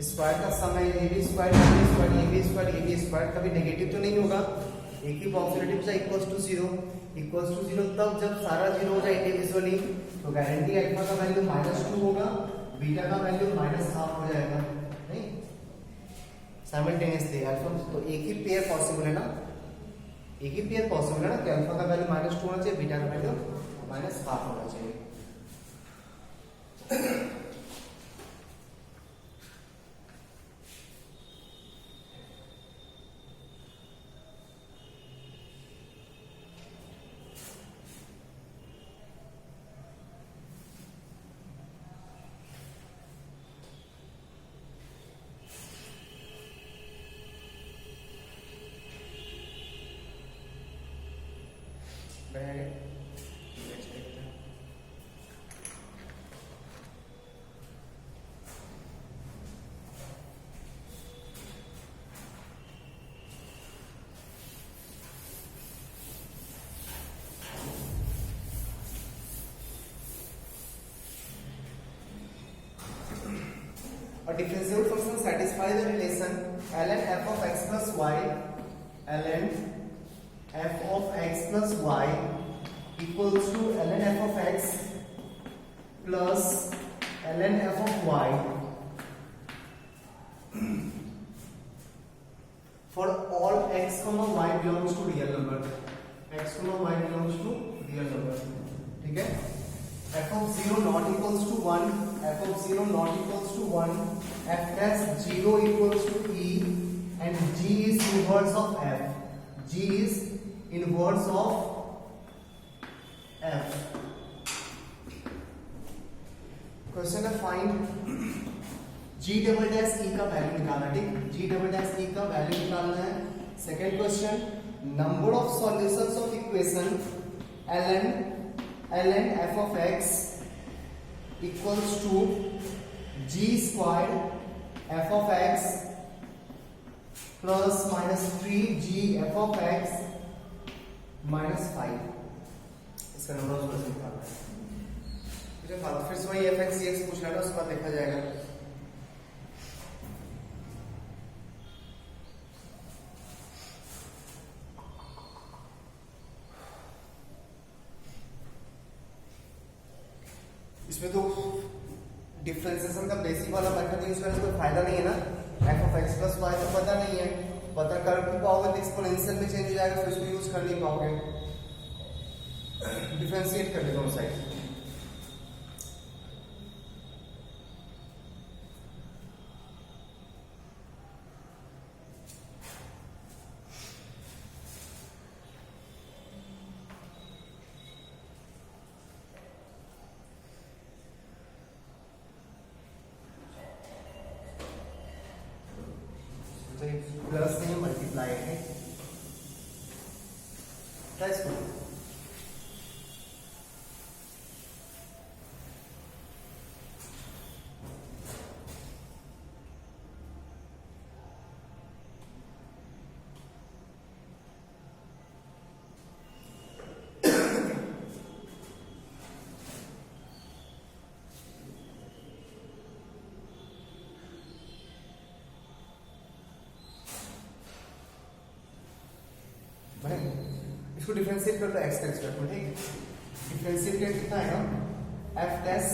स्क्वायर का सम है, ये भी स्क्वायर, ये भी स्क्वायर, ये भी स्क्वायर, ये भी स्क्वायर, कभी नेगेटिव तो नहीं होगा। एक ही पॉसिबिलिटी से इक्वल्स टू 0 तब जब सारा 0 हो जाए इंडिविजुअली, तो गारंटी अल्फा का वैल्यू -2 होगा, बीटा का वैल्यू -1/2 हो जाएगा नहीं, साइमल्टेनियसली अल्फा, तो एक ही पेयर पॉसिबल है ना, एक ही पेयर पॉसिबल है ना कि अल्फा का वैल्यू -2 होना चाहिए, बीटा का वैल्यू -1/2 होना चाहिए। A differentiable function satisfies the relation ln f of x plus y, ln f of x plus y equals to ln f of x plus ln f of y for all x comma y belongs to real number, x comma y belongs to real number। ठीक है, f of 0 not equals to 1, f of 0 not equals to 1, f dash 0 equals to e, and g is inverse of f, g is inverse of f। Question है find g double dash e का value निकालना, ठीक, g double dash e का value निकालना है। Second question, number of solutions of equation ln f of x equals to g square f of x plus minus 3g f of x minus 5, इसका number of solution निकालना है। फिर से वही F x c x पूछ रहा है, उसके बाद देखा जाएगा। इसमें तो डिफरेंशिएशन का बेसिक वाला मेथड यूज करने से कोई फायदा नहीं है ना। F of x plus y तो पता नहीं है, पता कर भी पाओगे तो एक्सपोनेंशियल में चेंज हो जाएगा, फिर उसको यूज कर नहीं पाओगे। डिफरेंशिएट कर ले दोनों साइड। प्लस नहीं मल्टीप्लाई है, प्लस इसको डिफरेंशिएट कर लो एक्स के रिस्पेक्ट में, ठीक। डिफरेंशिएट कितना आएगा, f dash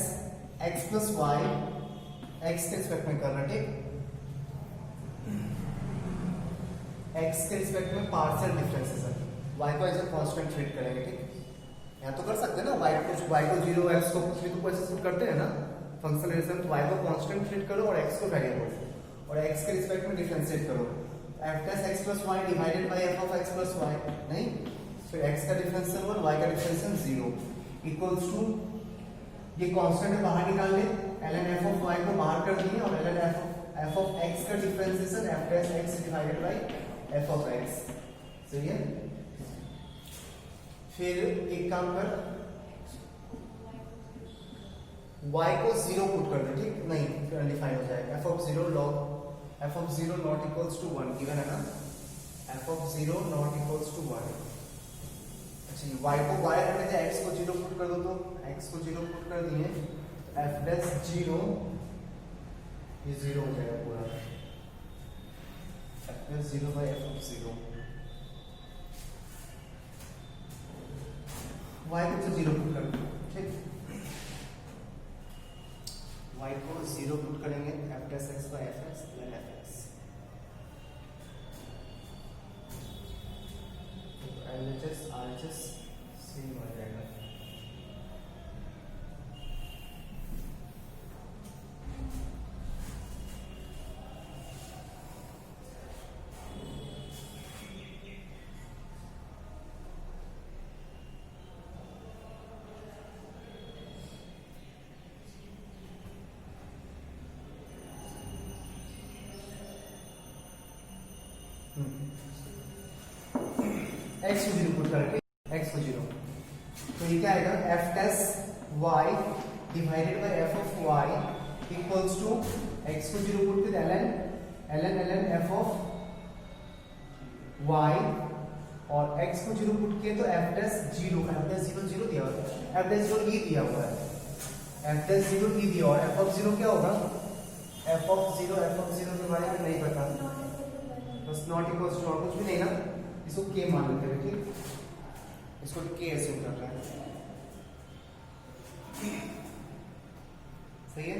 x plus y x के रिस्पेक्ट में करना, ठीक। एक्स के रिस्पेक्ट में पार्शियल डिफरेंशिएशन, वाई को एज अ कांस्टेंट ट्रीट करेंगे, ठीक। यहाँ तो कर सकते हैं ना, वाई को जीरो, एक्स को कुछ भी तो ऐसे करते हैं ना फंक्शन रिलेशन, तो वाई को कांस्टेंट ट्रीट करो और एक्स को वेरिएबल, और एक्स के रिस्पेक्ट में डिफरेंशिएट करो। F dash x plus y divided by f of x plus y, नहीं, फिर x का डिफरेंशियल 1, y का डिफरेंशियल 0 इक्वल्स टू, ये कांस्टेंट बाहर निकाल ले, ln f ऑफ y को बाहर कर दिए और ln f ऑफ x का differentiation f dash x divided by f of x, सही है। फिर एक काम कर, y को 0 पुट कर दे, ठीक, नहीं फिर अनडिफाइंड हो जाएगा। f of 0 log f of 0 not equals to 1 given है ना, f of 0 not equals to 1। अच्छा, y को y रखने थे, x को 0 पुट कर दो, तो x को 0 पुट कर दिए, f डैश 0 ये 0 हो जाएगा पूरा, f dash 0 by f of 0, y को 0 पुट कर दो, ठीक। y को 0 पुट करेंगे, f dash x by f x plus f x, RHS same हो जाएगा। x को 0 पुट करके, x को 0, तो ये क्या आएगा, f dash y divided by f of y equals to x को 0 पुट कर ln f ऑफ y, और x को 0 पुट किए तो f डैश 0 दिया हुआ है, f डैश 0 e दिया हुआ है, f डैश 0 e दिया, और f ऑफ 0 क्या होगा, f ऑफ 0 के बारे में नहीं पता, बस नॉट इक्वल्स टू, कुछ भी नहीं ना, इसको k मान लेते हैं, ठीक, इसको k एज्यूम कर रहा है, सही है।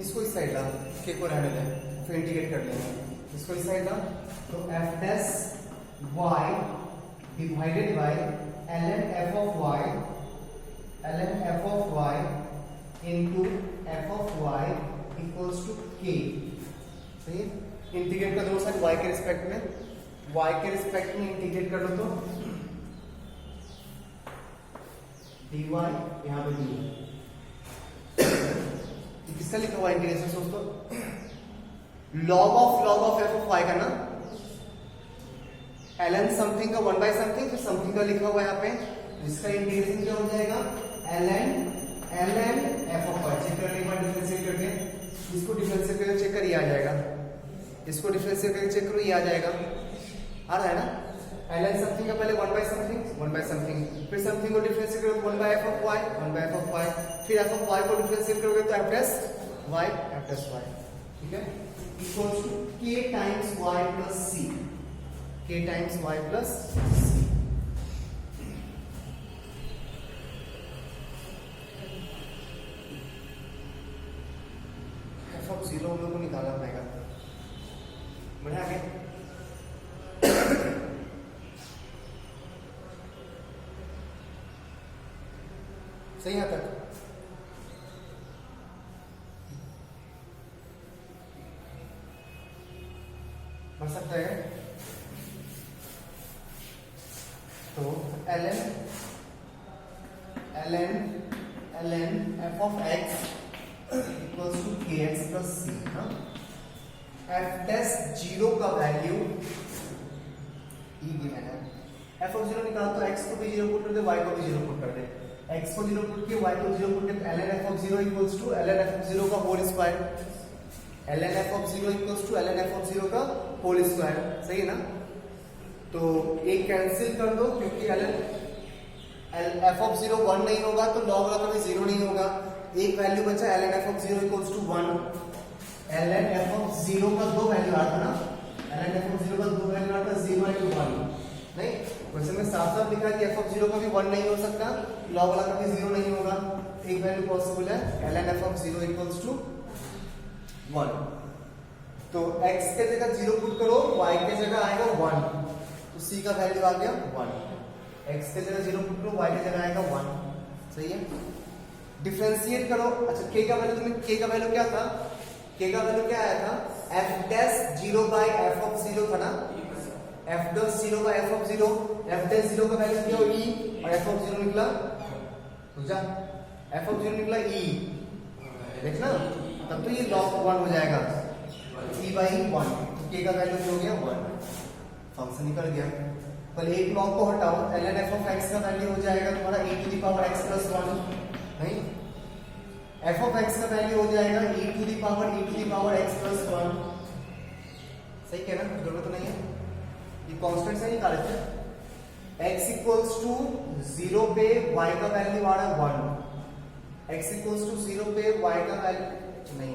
इसको इस साइड ला, k को रहने दें, फिर इंटीग्रेट कर लेंगे, इसको इस साइड ला, तो f dash y divided by ln f of y into f of y equals to k, सही है। इंटीग्रेट कर दो साइड y के रिस्पेक्ट में, y के रिस्पेक्ट में इंटीग्रेट कर लो तो dy यहाँ पे dy, किसका लिखा हुआ इंटीग्रेशन दोस्तों, log of f of y का ना, ln समथिंग का 1 बाय समथिंग, फिर समथिंग का लिखा हुआ है यहाँ पे, जिसका इंटीग्रेशन क्या हो जाएगा, ln f of y, check करने के बाद डिफरेंशिएट करके आ जाएगा, इसको डिफरेंशिएट करके चेक करो, ये आ जाएगा, आ रहा है ना। ln समथिंग का पहले 1 बाय समथिंग, फिर समथिंग को डिफरेंशिएट करोगे 1 by f of y, 1 by f of y, फिर f ऑफ y को डिफरेंशिएट करोगे तो f डैश y, ठीक है, equals to k times y plus c, k times y plus c। f of 0 हम लोग को निकालना पड़ेगा, बढ़िया आगे। सही यहाँ तक? बढ़ सकता है तो ln f of x equals to kx plus c, f dash 0 का वैल्यू e गिवन है, f ऑफ 0 निकाल तो x को भी 0 पुट कर दे, y को भी 0 पुट कर दे, x को 0 पुट किया, y को 0 पुट किया, ln f of 0 equals to ln f of 0 का whole square, ln f of 0 equals to ln f of 0 का होल स्क्वायर, सही है ना। तो एक कैंसिल कर दो क्योंकि ln f ऑफ 0 1 नहीं होगा तो log वाला कभी 0 नहीं होगा, एक वैल्यू बचा ln f of 0 equals to 1, ln f of 0 का दो वैल्यू आता ना, ln f ऑफ 0 का दो वैल्यू आता 0 और 1, नहीं क्वेश्चन में साफ साफ लिखा है कि f ऑफ 0 का भी 1 नहीं हो सकता, log वाला का भी 0 नहीं होगा, एक वैल्यू पॉसिबल है ln f of 0 equals to 1। तो x के जगह 0 पुट करो, y के जगह आएगा 1, तो c का वैल्यू आ गया 1, x के जगह 0 पुट करो, y के जगह आएगा 1, सही है। डिफरेंशिएट करो, अच्छा k का वैल्यू, तुम्हें k का वैल्यू क्या था, k का वैल्यू क्या आया था, f dash 0 by f of 0 था ना, f dash 0 by f of 0, f dash 0 का वैल्यू क्या e और f ऑफ 0 निकला, समझा, f ऑफ 0 निकला e, देखना तब तो ये log 1 हो जाएगा, e by 1, k का वैल्यू हो गया 1, फंक्शन निकल गया। पहले एक log को हटाओ, ln f ऑफ x का वैल्यू हो जाएगा तुम्हारा e to the power x plus 1, नहीं f ऑफ x का वैल्यू हो जाएगा e to the power x plus 1, सही कहना, जरूरत नहीं है, ये कांस्टेंट से निकाले थे। x इक्वल्स टू 0 पे y का वैल्यू आ रहा है 1, x इक्वल्स टू 0 पे y का वैल्यू नहीं,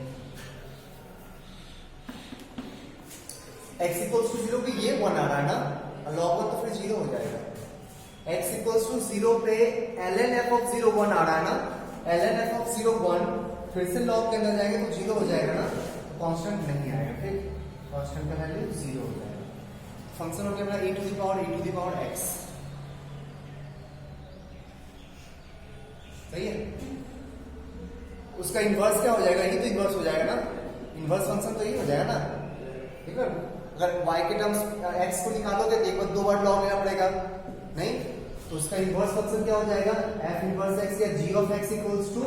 x इक्वल्स टू 0 पे ये 1 आ रहा है ना, log 1 तो फिर 0 हो जाएगा, x इक्वल्स टू 0 पे ln f ऑफ 0 1 आ रहा है ना, ln f ऑफ 0 1, फिर से log के अंदर जाएंगे तो 0 हो जाएगा ना, तो कांस्टेंट नहीं आएगा, फिर कांस्टेंट का वैल्यू 0 हो जाएगा। फंक्शन हो गया अपना e to the power x, सही है। उसका इन्वर्स क्या हो जाएगा, ये तो इन्वर्स हो जाएगा ना, इन्वर्स फंक्शन तो ये हो जाएगा ना, ठीक है। अगर y के टर्म्स x को निकालोगे तो एक बार 2 बार log लेना पड़ेगा, नहीं तो उसका इन्वर्स फंक्शन क्या हो जाएगा, f इन्वर्स x या g of x equals to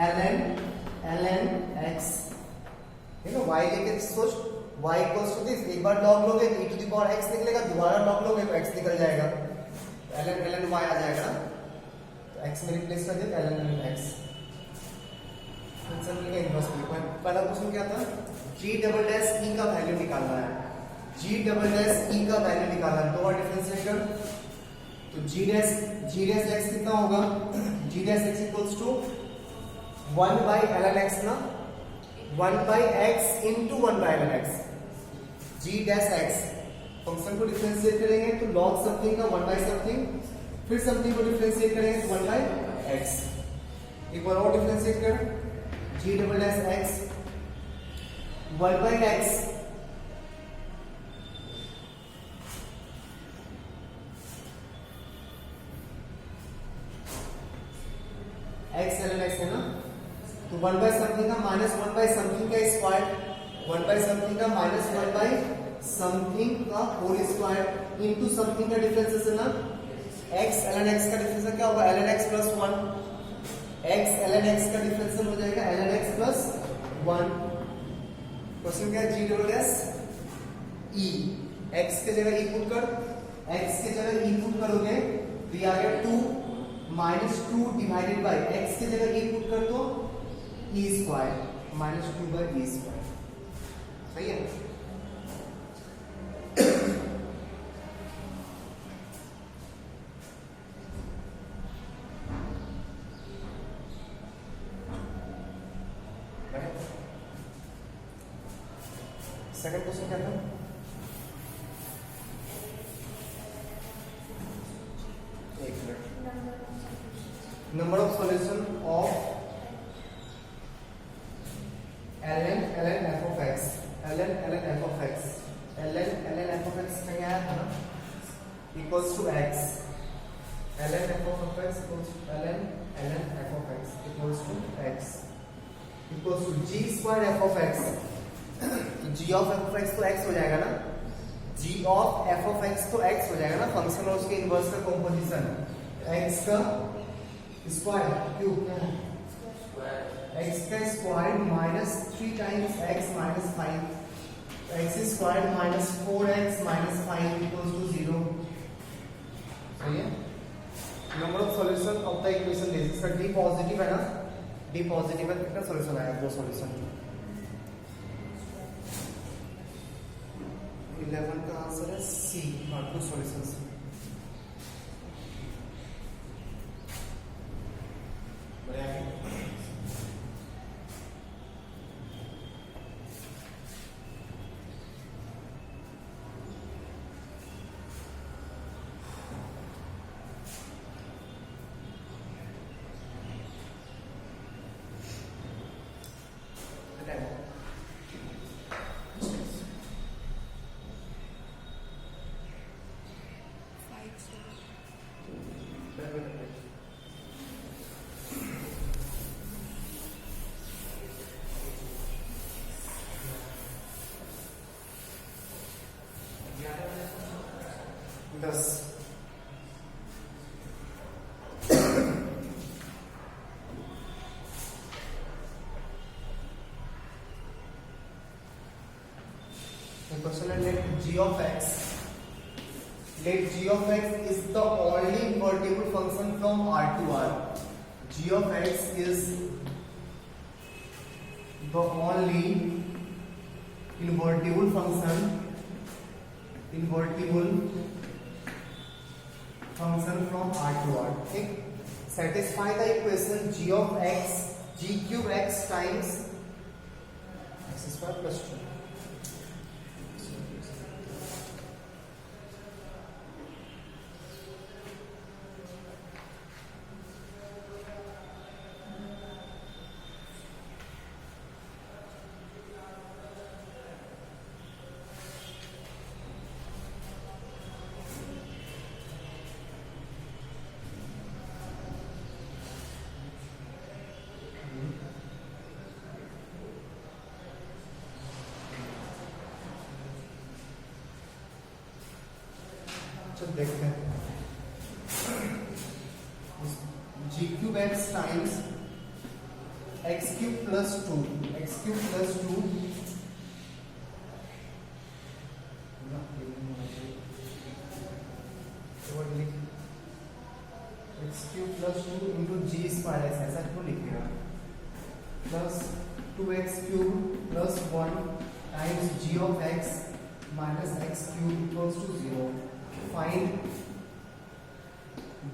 ln x, ठीक है। y लेके सोच, y इक्वल्स टू दिस, एक बार log लोगे तो e to the power x निकलेगा, दोबारा log लोगे तो x निकल जाएगा, ln y आ जाएगा ना, तो x में रिप्लेस कर दिया ln x, फंक्शन का इन्वर्स लिखो। पहला क्वेश्चन क्या था, g डबल डैश e का वैल्यू निकालना है, g डबल डैश e का वैल्यू निकालना है, तो और डिफरेंशिएट कर, तो g डैश x कितना होगा, g dash x equals to 1 by ln x ना, 1 by x into 1 by ln x, g dash x, function को डिफरेंशिएट करेंगे तो log समथिंग का 1 बाय समथिंग, फिर समथिंग को डिफरेंशिएट करेंगे तो 1 बाय x, एक बार और डिफरेंशिएट कर, g double dash x 1 by x, x ln x है ना, तो 1 बाय समथिंग का माइनस 1 बाय समथिंग का स्क्वायर, 1 बाय समथिंग का माइनस 1 बाय समथिंग का होल स्क्वायर इनटू समथिंग का डिफरेंस है ना, x ln x का डिफरेंस क्या होगा, ln x plus 1, x ln x का डिफरेंस हो जाएगा ln x प्लस 1। क्वेश्चन क्या है, g double dash e, x के जगह e पुट कर, x के जगह e पुट करोगे तो ये आ गया 2 माइनस 2 डिवाइडेड बाय, x के जगह e पुट कर दो e square minus 2 by e square, सही है। सेकंड क्वेश्चन क्या था? एक minute. Number of solution of ln f of x, ln f of x, ln f of x कहीं आया था ना, equals to x, ln f of x equals to ln f of x equals to x equals to g squared f of x। तो g of f of x तो x हो जाएगा ना, g of f of x तो x हो जाएगा ना, function और उसके इनवर्स का कॉम्पोजिशन, x का स्क्वायर क्यूब क्या है, x का square minus 3 times x minus 5, x square minus 4x minus 5 equals to 0। सही है। Number of solution of the equation this, इसका d पॉजिटिव है ना, d पॉजिटिव है, कितना सॉल्यूशन आया, दो सॉल्यूशन। 11 का आंसर है सी, हाँ टू सॉल्यूशंस। दस question है, let g of x is the only invertible function from R to R. G of x is the only invertible function from R to R. ठीक, satisfy the equation g of x, g cube x times x square plus 2। देखते हैं, g cube x times x cube plus 2 x cube plus 2 x cube plus 2 into g square x, ऐसा क्यों लिखेगा, plus 2x cube plus 1 times g of x minus x cube equals to 0। Find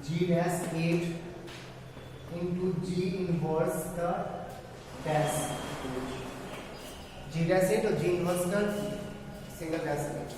g dash 8 into g inverse का dash, g dash 8 और g inverse का single dash 8।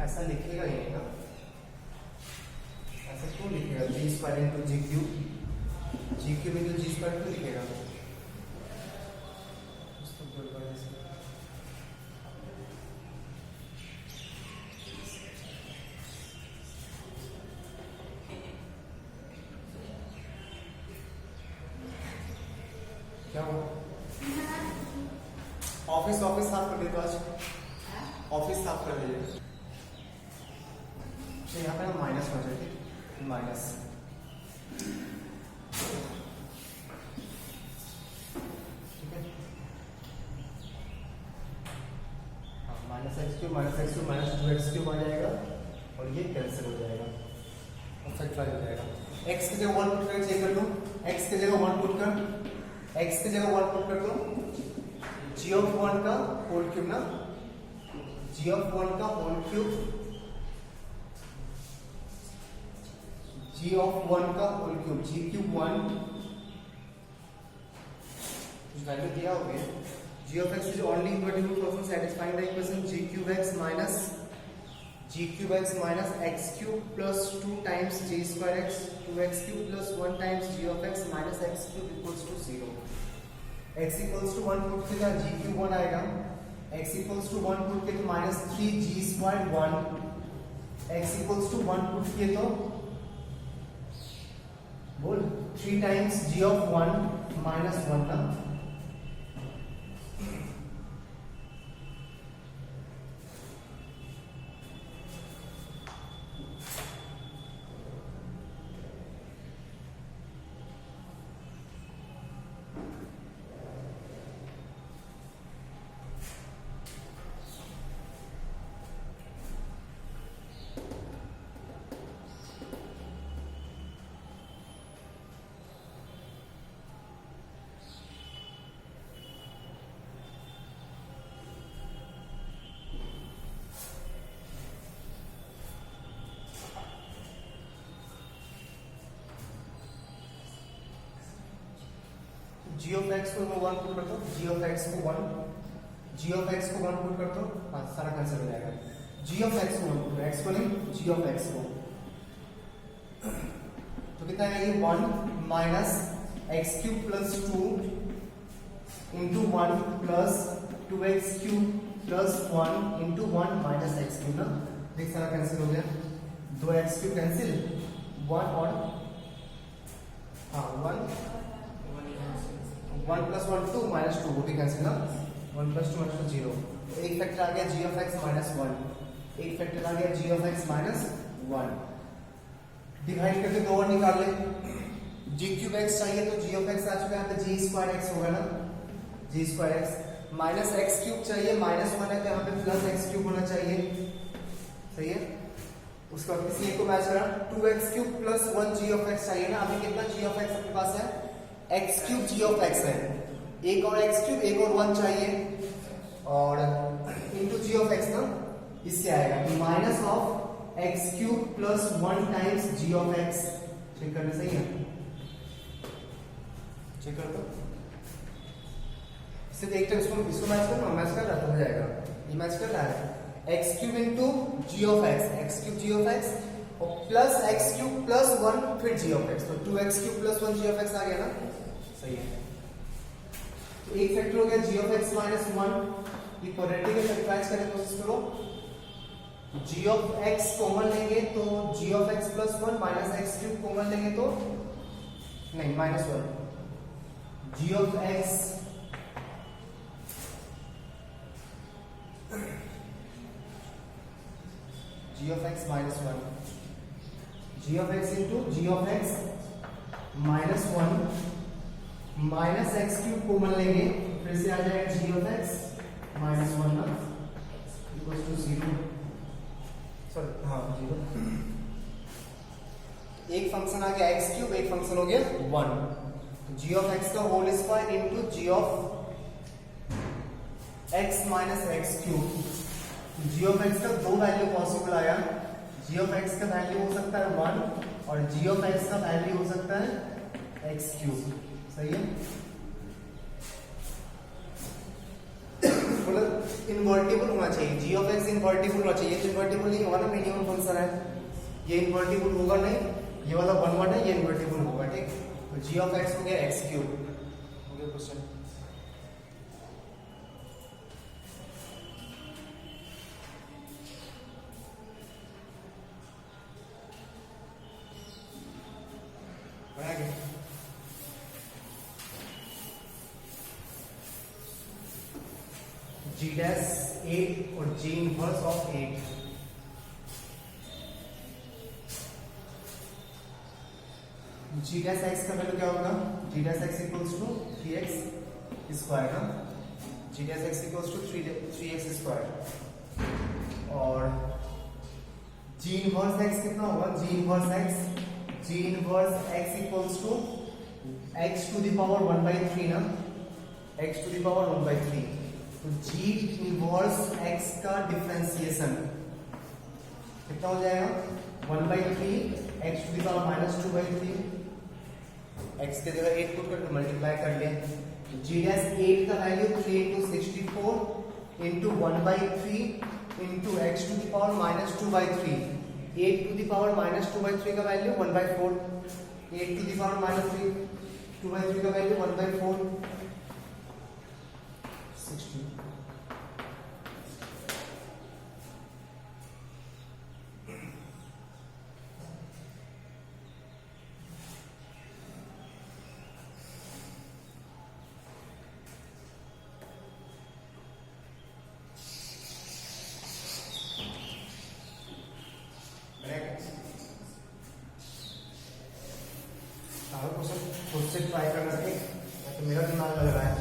ऐसा लिखेगा ही नहीं ना, ऐसा क्यों लिखेगा, जी स्क्वायर इंटू जी क्यूब इंटू जी स्क्वायर क्यों लिखेगा, क्या हुआ, ऑफिस साफ कर दे, तो आज ऑफिस साफ कर दीजिए। तो यहाँ पे ना माइनस हो जाए, ठीक, minus minus x cube minus x cube minus 2x³ आ जाएगा और ये कैंसिल हो जाएगा और फैक्टराइज हो जाएगा। x की जगह 1 पुट कर चेक कर लो, x की जगह 1 पुट कर, x की जगह 1 पुट कर दो, g ऑफ 1 का होल क्यूब ना, g ऑफ 1 का होल क्यूब, g ऑफ 1 का whole cube, g cube 1 value दिया हो गया, g of x is only invertible function satisfying the equation g cube x minus x cube plus 2 times g square x 2x cube plus 1 times g of x minus x cube equals to 0। x equals to 1 put किया g cube 1 आएगा, x equals to 1 put किया तो minus 3g squared 1, x equals to 1 put किया तो बोल 3 times g of 1 minus 1 ना, g of x को 1 put कर दो, g of x को 1, g of x को 1 पुट कर दो, हाँ सारा कैंसिल हो जाएगा, g of x को 1 पुट, x को नहीं g of x को, तो कितना है ये 1 minus x cube plus 2 into 1 plus 2x cube plus 1 into 1 minus x cube ना, देख सारा कैंसिल हो गया, 2x क्यूब कैंसिल 1 और हाँ 1 प्लस 1 2 माइनस 2 वो भी कैंसिल ना, 1 प्लस 2 माइनस 0, तो एक फैक्टर आ गया g of x माइनस 1, एक फैक्टर आ गया g of x minus 1, divide करके दो और निकाल ले, g क्यूब x चाहिए तो g of x आ चुका है तो g स्क्वायर x होगा ना, g square x minus x cube चाहिए, माइनस 1 है तो यहाँ पे प्लस x क्यूब होना चाहिए, सही है, उसके बाद किसी एक को मैच करा 2x cube plus 1 g of x चाहिए ना, अभी कितना g of x अपने पास है x cube g of x है, एक और x क्यूब एक और 1 चाहिए और इंटू g of x ना, इससे आएगा minus of x cube plus 1 times g of x, check करने सही है, चेक कर दो, इससे एक टाइम इसको मैच करना, मैच कर रहा तो हो जाएगा, ये मैच कर रहा है x cube into g of x cube g of x और प्लस x क्यूब प्लस 1 फिर g of x, तो 2x cube plus 1 g of x आ गया ना, सही है, तो एक फैक्टर हो गया g of x माइनस 1, ये क्वाड्रेटिक में फैक्टराइज करने की कोशिश करो, g of x कॉमन लेंगे तो g of x plus 1 minus x cube common लेंगे तो नहीं minus 1, g of x g of x minus 1, g of x into g of x minus 1 minus x cube common लेंगे फिर से आ जाएगा g of x minus 1 ना equal to 0, sorry हाँ 0, एक फंक्शन आ गया x क्यूब, एक फंक्शन हो गया 1, g of x का whole square into g of x minus x cube, g of x का दो वैल्यू पॉसिबल आया, g of x का वैल्यू हो सकता है 1 और g of x का वैल्यू हो सकता है x क्यूब, सही है, मतलब इन्वर्टिबल होना चाहिए, g of x इन्वर्टिबल होना चाहिए, तो इन्वर्टिबल नहीं होगा ना, मिनिमम फंक्शन है, ये इन्वर्टिबल होगा नहीं, ये वाला 1 1 है, ये इन्वर्टिबल होगा, ठीक, तो g of x हो गया x क्यूब, हो गया क्वेश्चन, g डैश 8 और g inverse of 8, g dash x का वैल्यू क्या होगा, g dash x equals to 3x square ना, g dash x equals to 3x square, और जी इनवर्स एक्स कितना होगा, g inverse x equals to x to the power 1/3 ना, x to the power 1/3, तो g inverse x का differentiation कितना हो जाएगा, 1/3 x to the power -2/3, x के जगह 8 पुट करके मल्टीप्लाई कर लें, जी डैश 8 का value 3 into 64 into 1/3 into x to the power -2/3, 8 to the power -2/3 का वैल्यू 1/4, 8 to the power -2/3 का वैल्यू 1/4, 60। खुद से ट्राई करना चाहिए, तो मेरा दिमाग लग रहा है,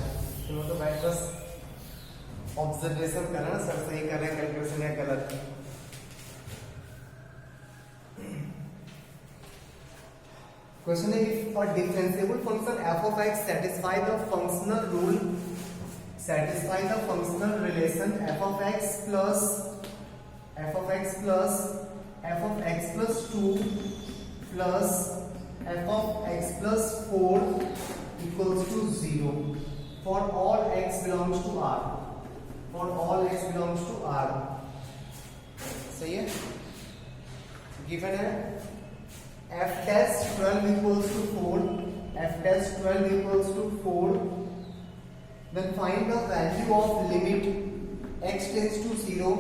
तो मैं तो बैठ बस ऑब्जर्वेशन कर रहा ना, सर सही कर रहे हैं कैलकुलेशन या गलत। क्वेश्चन है, if a differentiable function f of x satisfy the functional rule, satisfy the functional relation f of x plus f of x plus 2 plus f of x plus 4 equals to 0 for all x belongs to R, for all x belongs to R, सही है। Given है f dash 12 equals to 4, f dash 12 equals to 4, then find the value of limit x tends to 0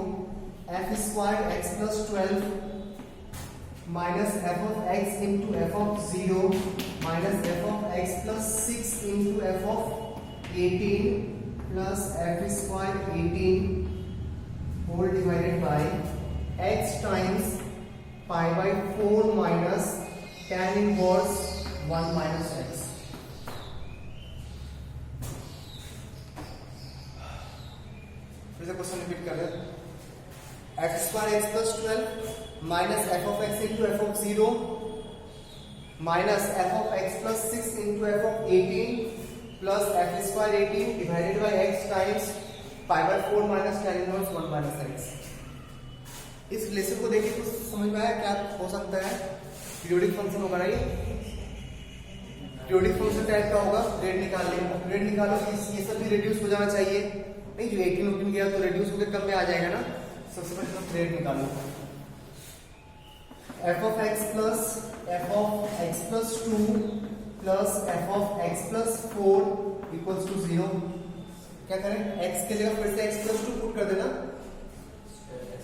f squared x plus 12 minus f of x into f of 0 minus f of x plus 6 into f of 18 plus f squared 18 whole divided by x times pi by 4 minus tan inverse 1 minus x। फिर से question repeat कर रहे हैं, f square x plus 12 minus f of x into f of 0 minus f of x plus 6 into f of 18 plus f square 18 divided by x times pi by 4 minus tan inverse 1 minus x। इस relation को देखिए कुछ समझ में आया क्या हो सकता है, पीरियोडिक फंक्शन होगा ना, ये पीरियोडिक फंक्शन टाइप का होगा, रेट निकाल लें, रेट निकालो ये सब भी रिड्यूस हो जाना चाहिए, नहीं जो 18 18 गया तो रिड्यूस होकर कम में आ जाएगा ना, सबसे पहले हम रेट निकालो, f of x plus 2 plus f of x plus 4 equals to 0, क्या करें, x के जगह फिर से x plus 2 पुट कर देना,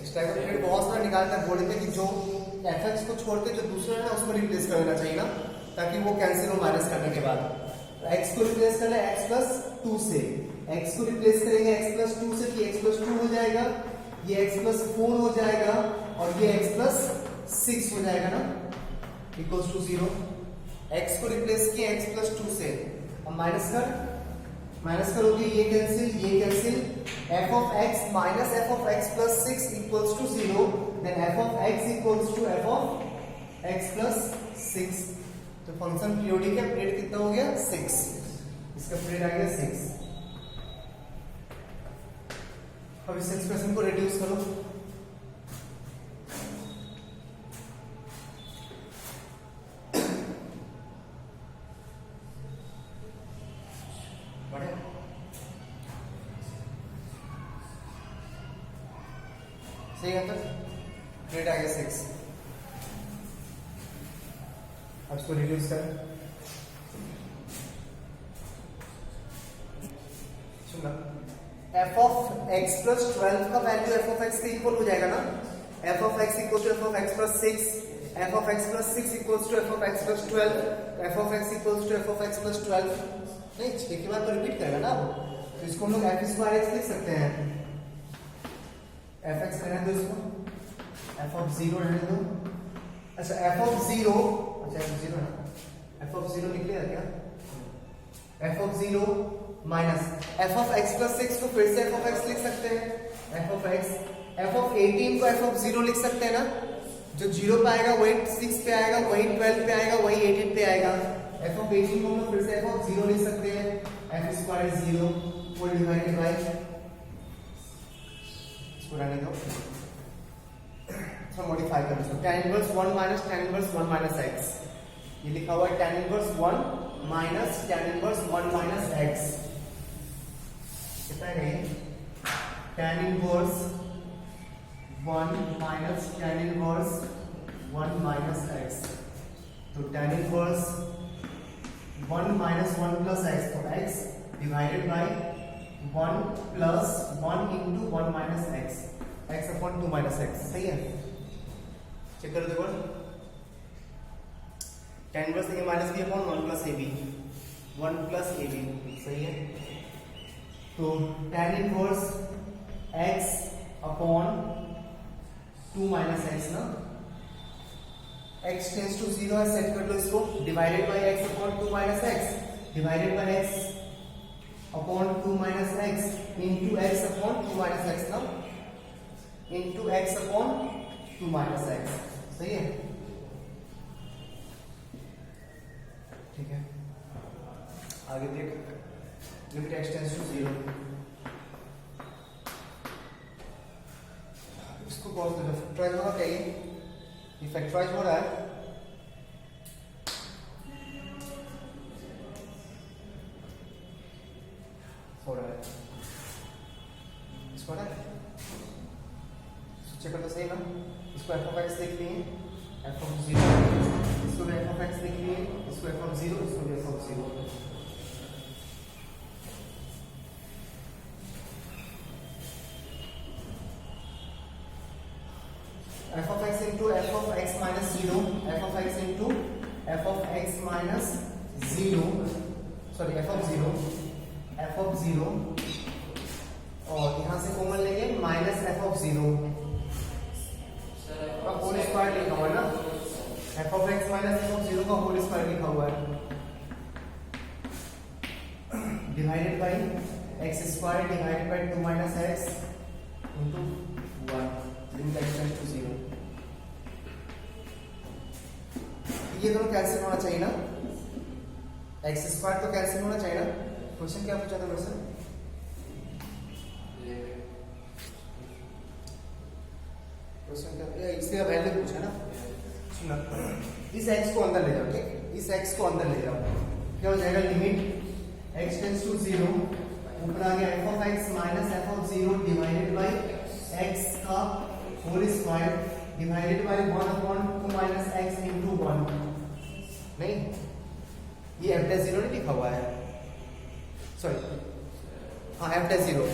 इस टाइप का रेट बहुत सारा निकालता है, बोले थे कि जो fx को छोड़ के जो दूसरा है ना उसमें रिप्लेस कर देना चाहिए ना, ताकि वो कैंसिल हो माइनस करने के बाद, x को रिप्लेस करना है x plus 2 से, x को रिप्लेस करेंगे x plus 2 से, कि x plus 2 हो जाएगा, ये x plus 4 हो जाएगा और ये x plus 6 हो जाएगा ना, इक्वल्स टू 0, x को रिप्लेस किया x plus 2 से, अब माइनस करोगे ये cancel, f of x minus f of x plus 6 equals to 0, then f of x equals to f of x plus 6, तो फंक्शन पीरियोडिक है, पीरियड कितना हो गया 6, इसका पीरियड आ गया 6। अब इस एक्सप्रेशन को रिड्यूस करो, सही है, तो रेट आ गया 6, अब इसको रिड्यूस कर, सुनना, f of x plus 12 का वैल्यू f of x के इक्वल हो जाएगा ना, f of x equals to f of x plus 6, f of x plus 6 equals to f of x plus 12, f of x equals to f of x plus 12, नहीं एक ही बात तो repeat करेगा ना, तो इसको हम लोग f स्क्वायर x लिख सकते हैं, f x रहने दो, इसको f of 0 रहने दो, अच्छा f of 0 है ना, एफ ऑफ 0 निकलेगा क्या? F of 0 minus F of x plus 6 को फिर से एफ ऑफ x लिख सकते हैं, F of x, F of 18 को एफ ऑफ 0 लिख सकते हैं ना, जो 0 पे आएगा वही 6 पे आएगा, वही 12 पे आएगा, वही 18 पे आएगा। एफ ऑफ 18 को हम फिर से एफ ऑफ 0 लिख सकते हैं, f square 0 whole divided by, इसको रहने दो, थोड़ा मॉडिफाई कर दो, tan inverse 1 minus tan inverse 1 minus x, ये लिखा हुआ है tan inverse 1 minus tan inverse 1 minus x, कितना है ये? tan inverse 1 minus tan inverse 1 minus x, तो tan inverse 1 minus 1 plus x, तो x divided by 1 plus 1 into 1 minus x, x upon 2 minus x, सही है? चेक कर देखो, tan inverse a minus b upon 1 plus ab, 1 plus ab, सही है? तो tan inverse x upon 2 minus x ना, x tense to 0 है, set कर लो इसको, divided by x upon 2 minus x, divided by x upon 2 minus x into x upon 2 minus x ना, into x upon 2 minus x, सही है? ठीक है, आगे देख, लिमिट x टेंस टू 0, इसको कॉल दो, फैक्टराइज होगा क्या ये फैक्टराइज हो रहा है, इसको ना चेक कर तो सही ना, इसको f of x लिख लिए, f of 0, इसको भी f of x लिख लिए, इसको f of 0, इसको भी f of 0, f of x into f of x minus 0, f of x into f of x minus 0, sorry f of 0, f of 0, और यहां से कॉमन लेंगे माइनस f of 0 का होल स्क्वायर लिखा हुआ है ना, f of x minus f of 0 का होल स्क्वायर लिखा हुआ है, divided by x square divided by 2 minus x into 1, limit x tends to 0, ये दोनों कैंसिल होना चाहिए ना, x स्क्वायर तो कैंसिल होना चाहिए ना। क्वेश्चन क्या पूछा था मेरे से? क्वेश्चन क्या, इसका वैल्यू पूछा ना, सुना, इस x को अंदर ले जाओ, ठीक, इस x को अंदर ले जाओ, क्या हो जाएगा, लिमिट x टेंड्स टू 0, ऊपर आ गया f of x minus f of 0 divided by x का whole square divided by 1 upon 2 minus x into 1, नहीं ये f dash 0 नहीं लिखा हुआ है, सॉरी हाँ f dash 0,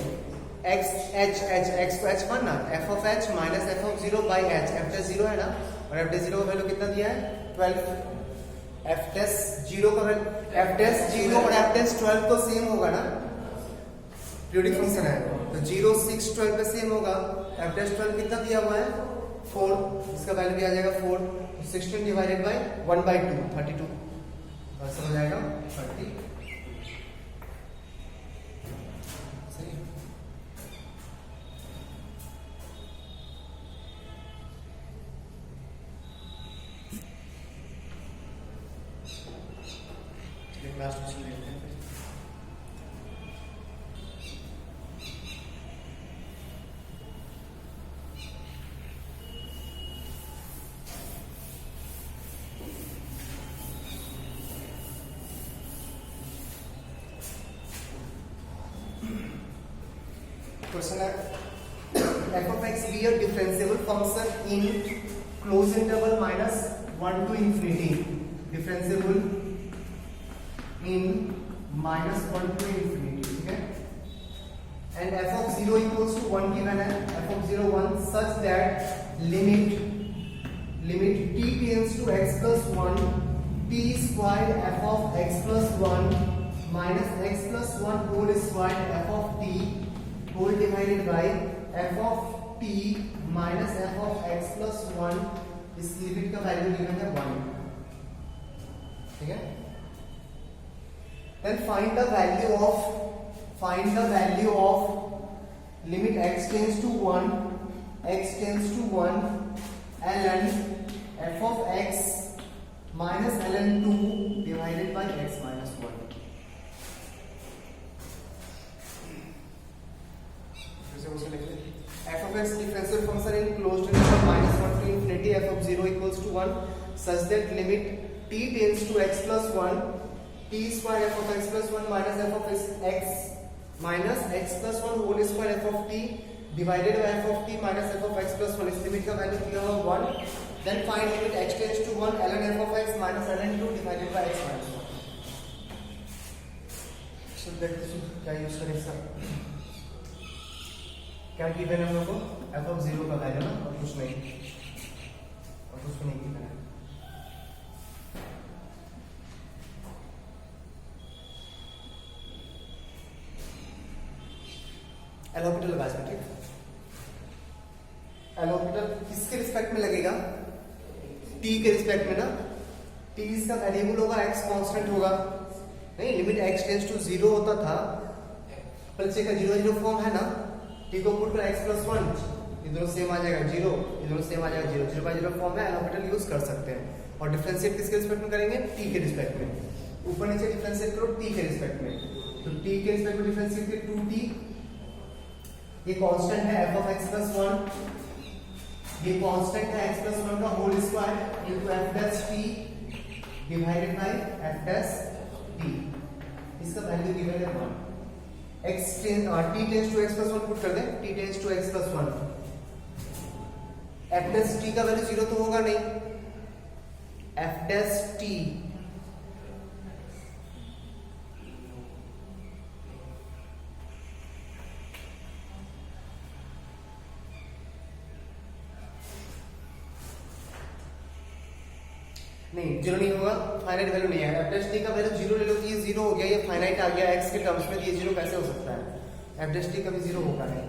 x h h x को h मानना, f of h minus f of 0 by h, f dash 0 है ना, और f dash 0 का वैल्यू कितना दिया है 12, f dash 0 का वैल्यू, f dash 0 और f dash 12 तो सेम होगा ना, पीरियोडिक फंक्शन है, तो 0 6 12 पे सेम होगा, f dash 12 कितना दिया हुआ है 4, इसका वैल्यू भी आ जाएगा 4, 16 डिवाइडेड बाय 1 बाय 2 32, बस हो जाएगा 30, सही। लास्ट क्वेश्चन देखते हैं। क्वेश्चन है f of x be a differentiable function in closed interval minus 1 to infinity, differentiable in minus 1 to infinity, ठीक है, and f of 0 equals to 1 given है, f of 0 1 such that limit t tends to x plus 1 t squared f of x plus 1 minus x plus 1 whole squared f of t whole divided by f of t minus f of x plus 1, इस limit का value given है 1, ठीक है। Then find the value of limit x tends to 1 ln f of x minus ln 2 divided by x minus 1. f of x differential function in closed interval minus 1 to infinity f of 0 equals to 1 such that limit t tends to x plus 1 t square f of x plus 1 minus f of x minus x plus 1 whole square f of t divided by f of t minus f of x plus 1. इस limit का value किया होगा 1. Then find limit x tends to 1 ln f of x minus ln 2 divided by x minus 1. So देखते हैं क्या use करें sir. क्या given है हम लोग को f of 0 का वैल्यू ना और कुछ नहीं गिवन है. एलोपिटल लगा सकते हैं. एलोपिटल किसके रिस्पेक्ट में लगेगा? t के रिस्पेक्ट में ना. t इसका वेरिएबल होगा, x कांस्टेंट होगा. नहीं, लिमिट x टेंड्स टू 0 होता था, पहले का 0 फॉर्म है ना. t को पुट कर x प्लस 1, ये दोनों सेम आ जाएगा 0, ये दोनों सेम आ जाएगा 0 बाय 0 फॉर्म में एलोपिटल यूज कर सकते हैं. और डिफरेंशिएट किसके रिस्पेक्ट में करेंगे? t के रिस्पेक्ट में. ऊपर नीचे डिफरेंशिएट करो t के रिस्पेक्ट में. तो t के रिस्पेक्ट में डिफरेंशिएट किया 2t. ये कांस्टेंट है f of x plus 1, ये कांस्टेंट है x plus 1 का whole square into f dash t divided by f dash t. इसका वैल्यू गिवन है 1. x t tends to x plus 1 put कर दें. t tends to x plus 1. f dash t का value 0 तो होगा नहीं. f dash t नहीं, 0 नहीं होगा. फाइनाइट वैल्यू नहीं है. f dash t का वैल्यू 0 ले लो कि ये 0 हो गया, ये फाइनाइट आ गया x के टर्म्स में. ये 0 कैसे हो सकता है? f dash t कभी 0 होगा नहीं.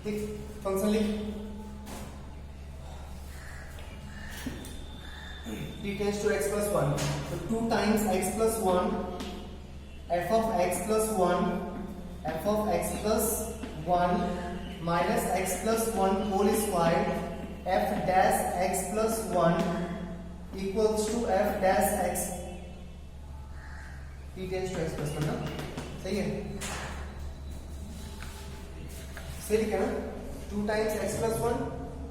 ठीक, फंक्शन लिख. t tends to x plus 1, तो 2 times x plus 1 f of x plus 1 minus x plus 1 whole square f dash x plus 1 equals to f dash x. t tends to x plus 1 ना. सही है, सही लिखा ना. 2 times x plus 1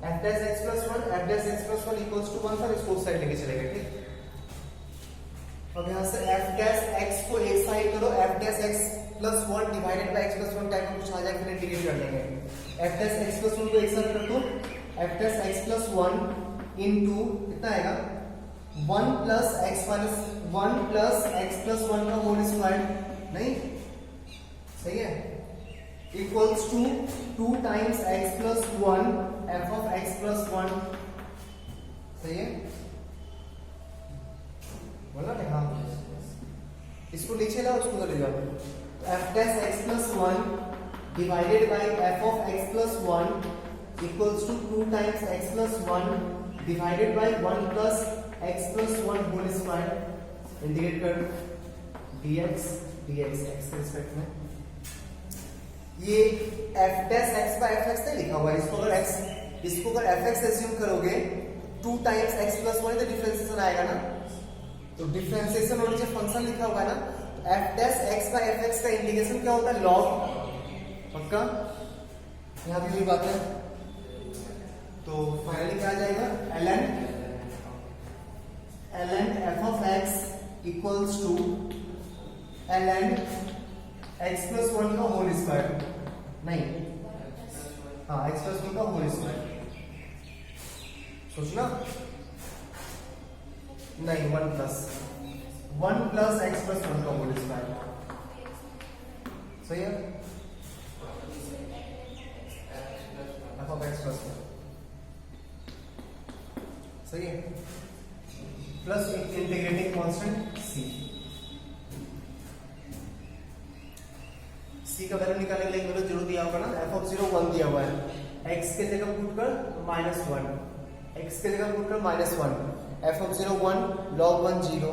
f dash x plus 1 equals to 1 sir. इसको उस side लेके चलेगा. ठीक, अब यहाँ से f dash x को एक साइड करो, f dash x plus 1 divided by x plus 1 type में कुछ आ जाएगा, फिर इंटीग्रेट कर लेंगे. f dash x plus 1 को एक साइड कर दो. f dash x plus 1 into कितना आएगा? 1 plus x plus 1 का होल स्क्वायर. नहीं, सही है, equals to 2 times x plus 1 f of x plus 1. सही है, बोला नहीं? हाँ, इसको नीचे लाओ, उसको ले जाओ. f dash x plus 1 divided by f of x plus 1 equals to 2 times x plus 1 divided by 1 plus x plus 1 whole square. Integrate कर dx x के रिस्पेक्ट में. ये f dash x by fx नहीं लिखा हुआ है. इसको अगर fx एज्यूम करोगे 2 times x plus 1 तो डिफरेंशिएशन आएगा ना. तो डिफरेंशिएशन और नीचे फंक्शन लिखा हुआ है ना. f dash x by fx का इंटीग्रेशन क्या होता है? log. पक्का यहाँ भी वही बात है. तो फाइनली क्या आ जाएगा? ln f of x equals to ln x plus 1 का होल स्क्वायर. नहीं, हाँ, x plus 1 का होल स्क्वायर. सोचना. नहीं, 1 plus x plus 1 का होल स्क्वायर. सही है, f of x plus 1. सही है, plus integrating constant c. c का वैल्यू निकालने के लिए मेरे जीरो दिया होगा ना. f of 0 1 दिया हुआ है. x के जगह पुट कर -1, x के जगह पुट कर -1. f of 0 1 log 1 0.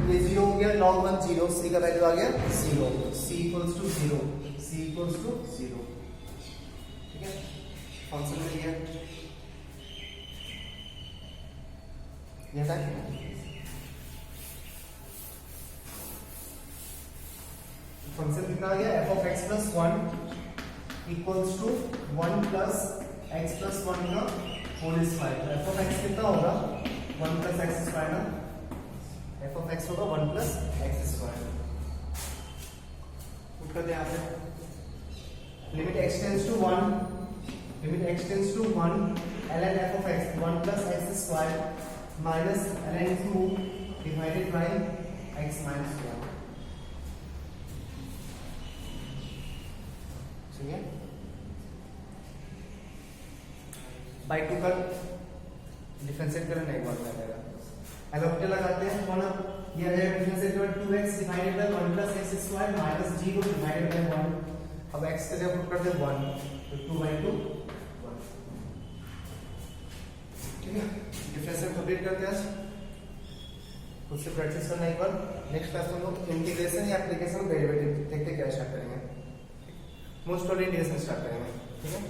ये 0 हो गया, log 1 0, c का वैल्यू आ गया 0, c equals to 0, c equals to 0। ठीक है, फंक्शन मिल गया। ये था फंक्शन कितना आ गया, f of x plus 1 equals to 1 plus x plus 1 का होल स्क्वायर। तो f of x कितना होगा, 1 plus x स्क्वायर ना, f of x होगा 1 plus x स्क्वायर। पुट कर दे यहाँ पे, limit x tends to 1, limit x tends to 1, ln f of x 1 plus x square minus ln 2 divided by x minus 1। ठीक है, by 2 का differentiate करना एक बार लगेगा, एलोप्टे लगाते हैं, वन अब ये आ जाएगा डिफरेंशिएट कर 2x divided by 1 plus x square minus 0 divided by 1। अब x के जगह पुट कर दे 1, तो 2/2 1। ठीक है, डिफरेंशिएट कंप्लीट करते हैं, खुद से प्रैक्टिस करना एक बार। नेक्स्ट क्लास में हम लोग इंटीग्रेशन या एप्लीकेशन डेरिवेटिव देखते क्या स्टार्ट करेंगे, मोस्ट ऑफ इंटीग्रेशन स्टार्ट करेंगे। ठीक है।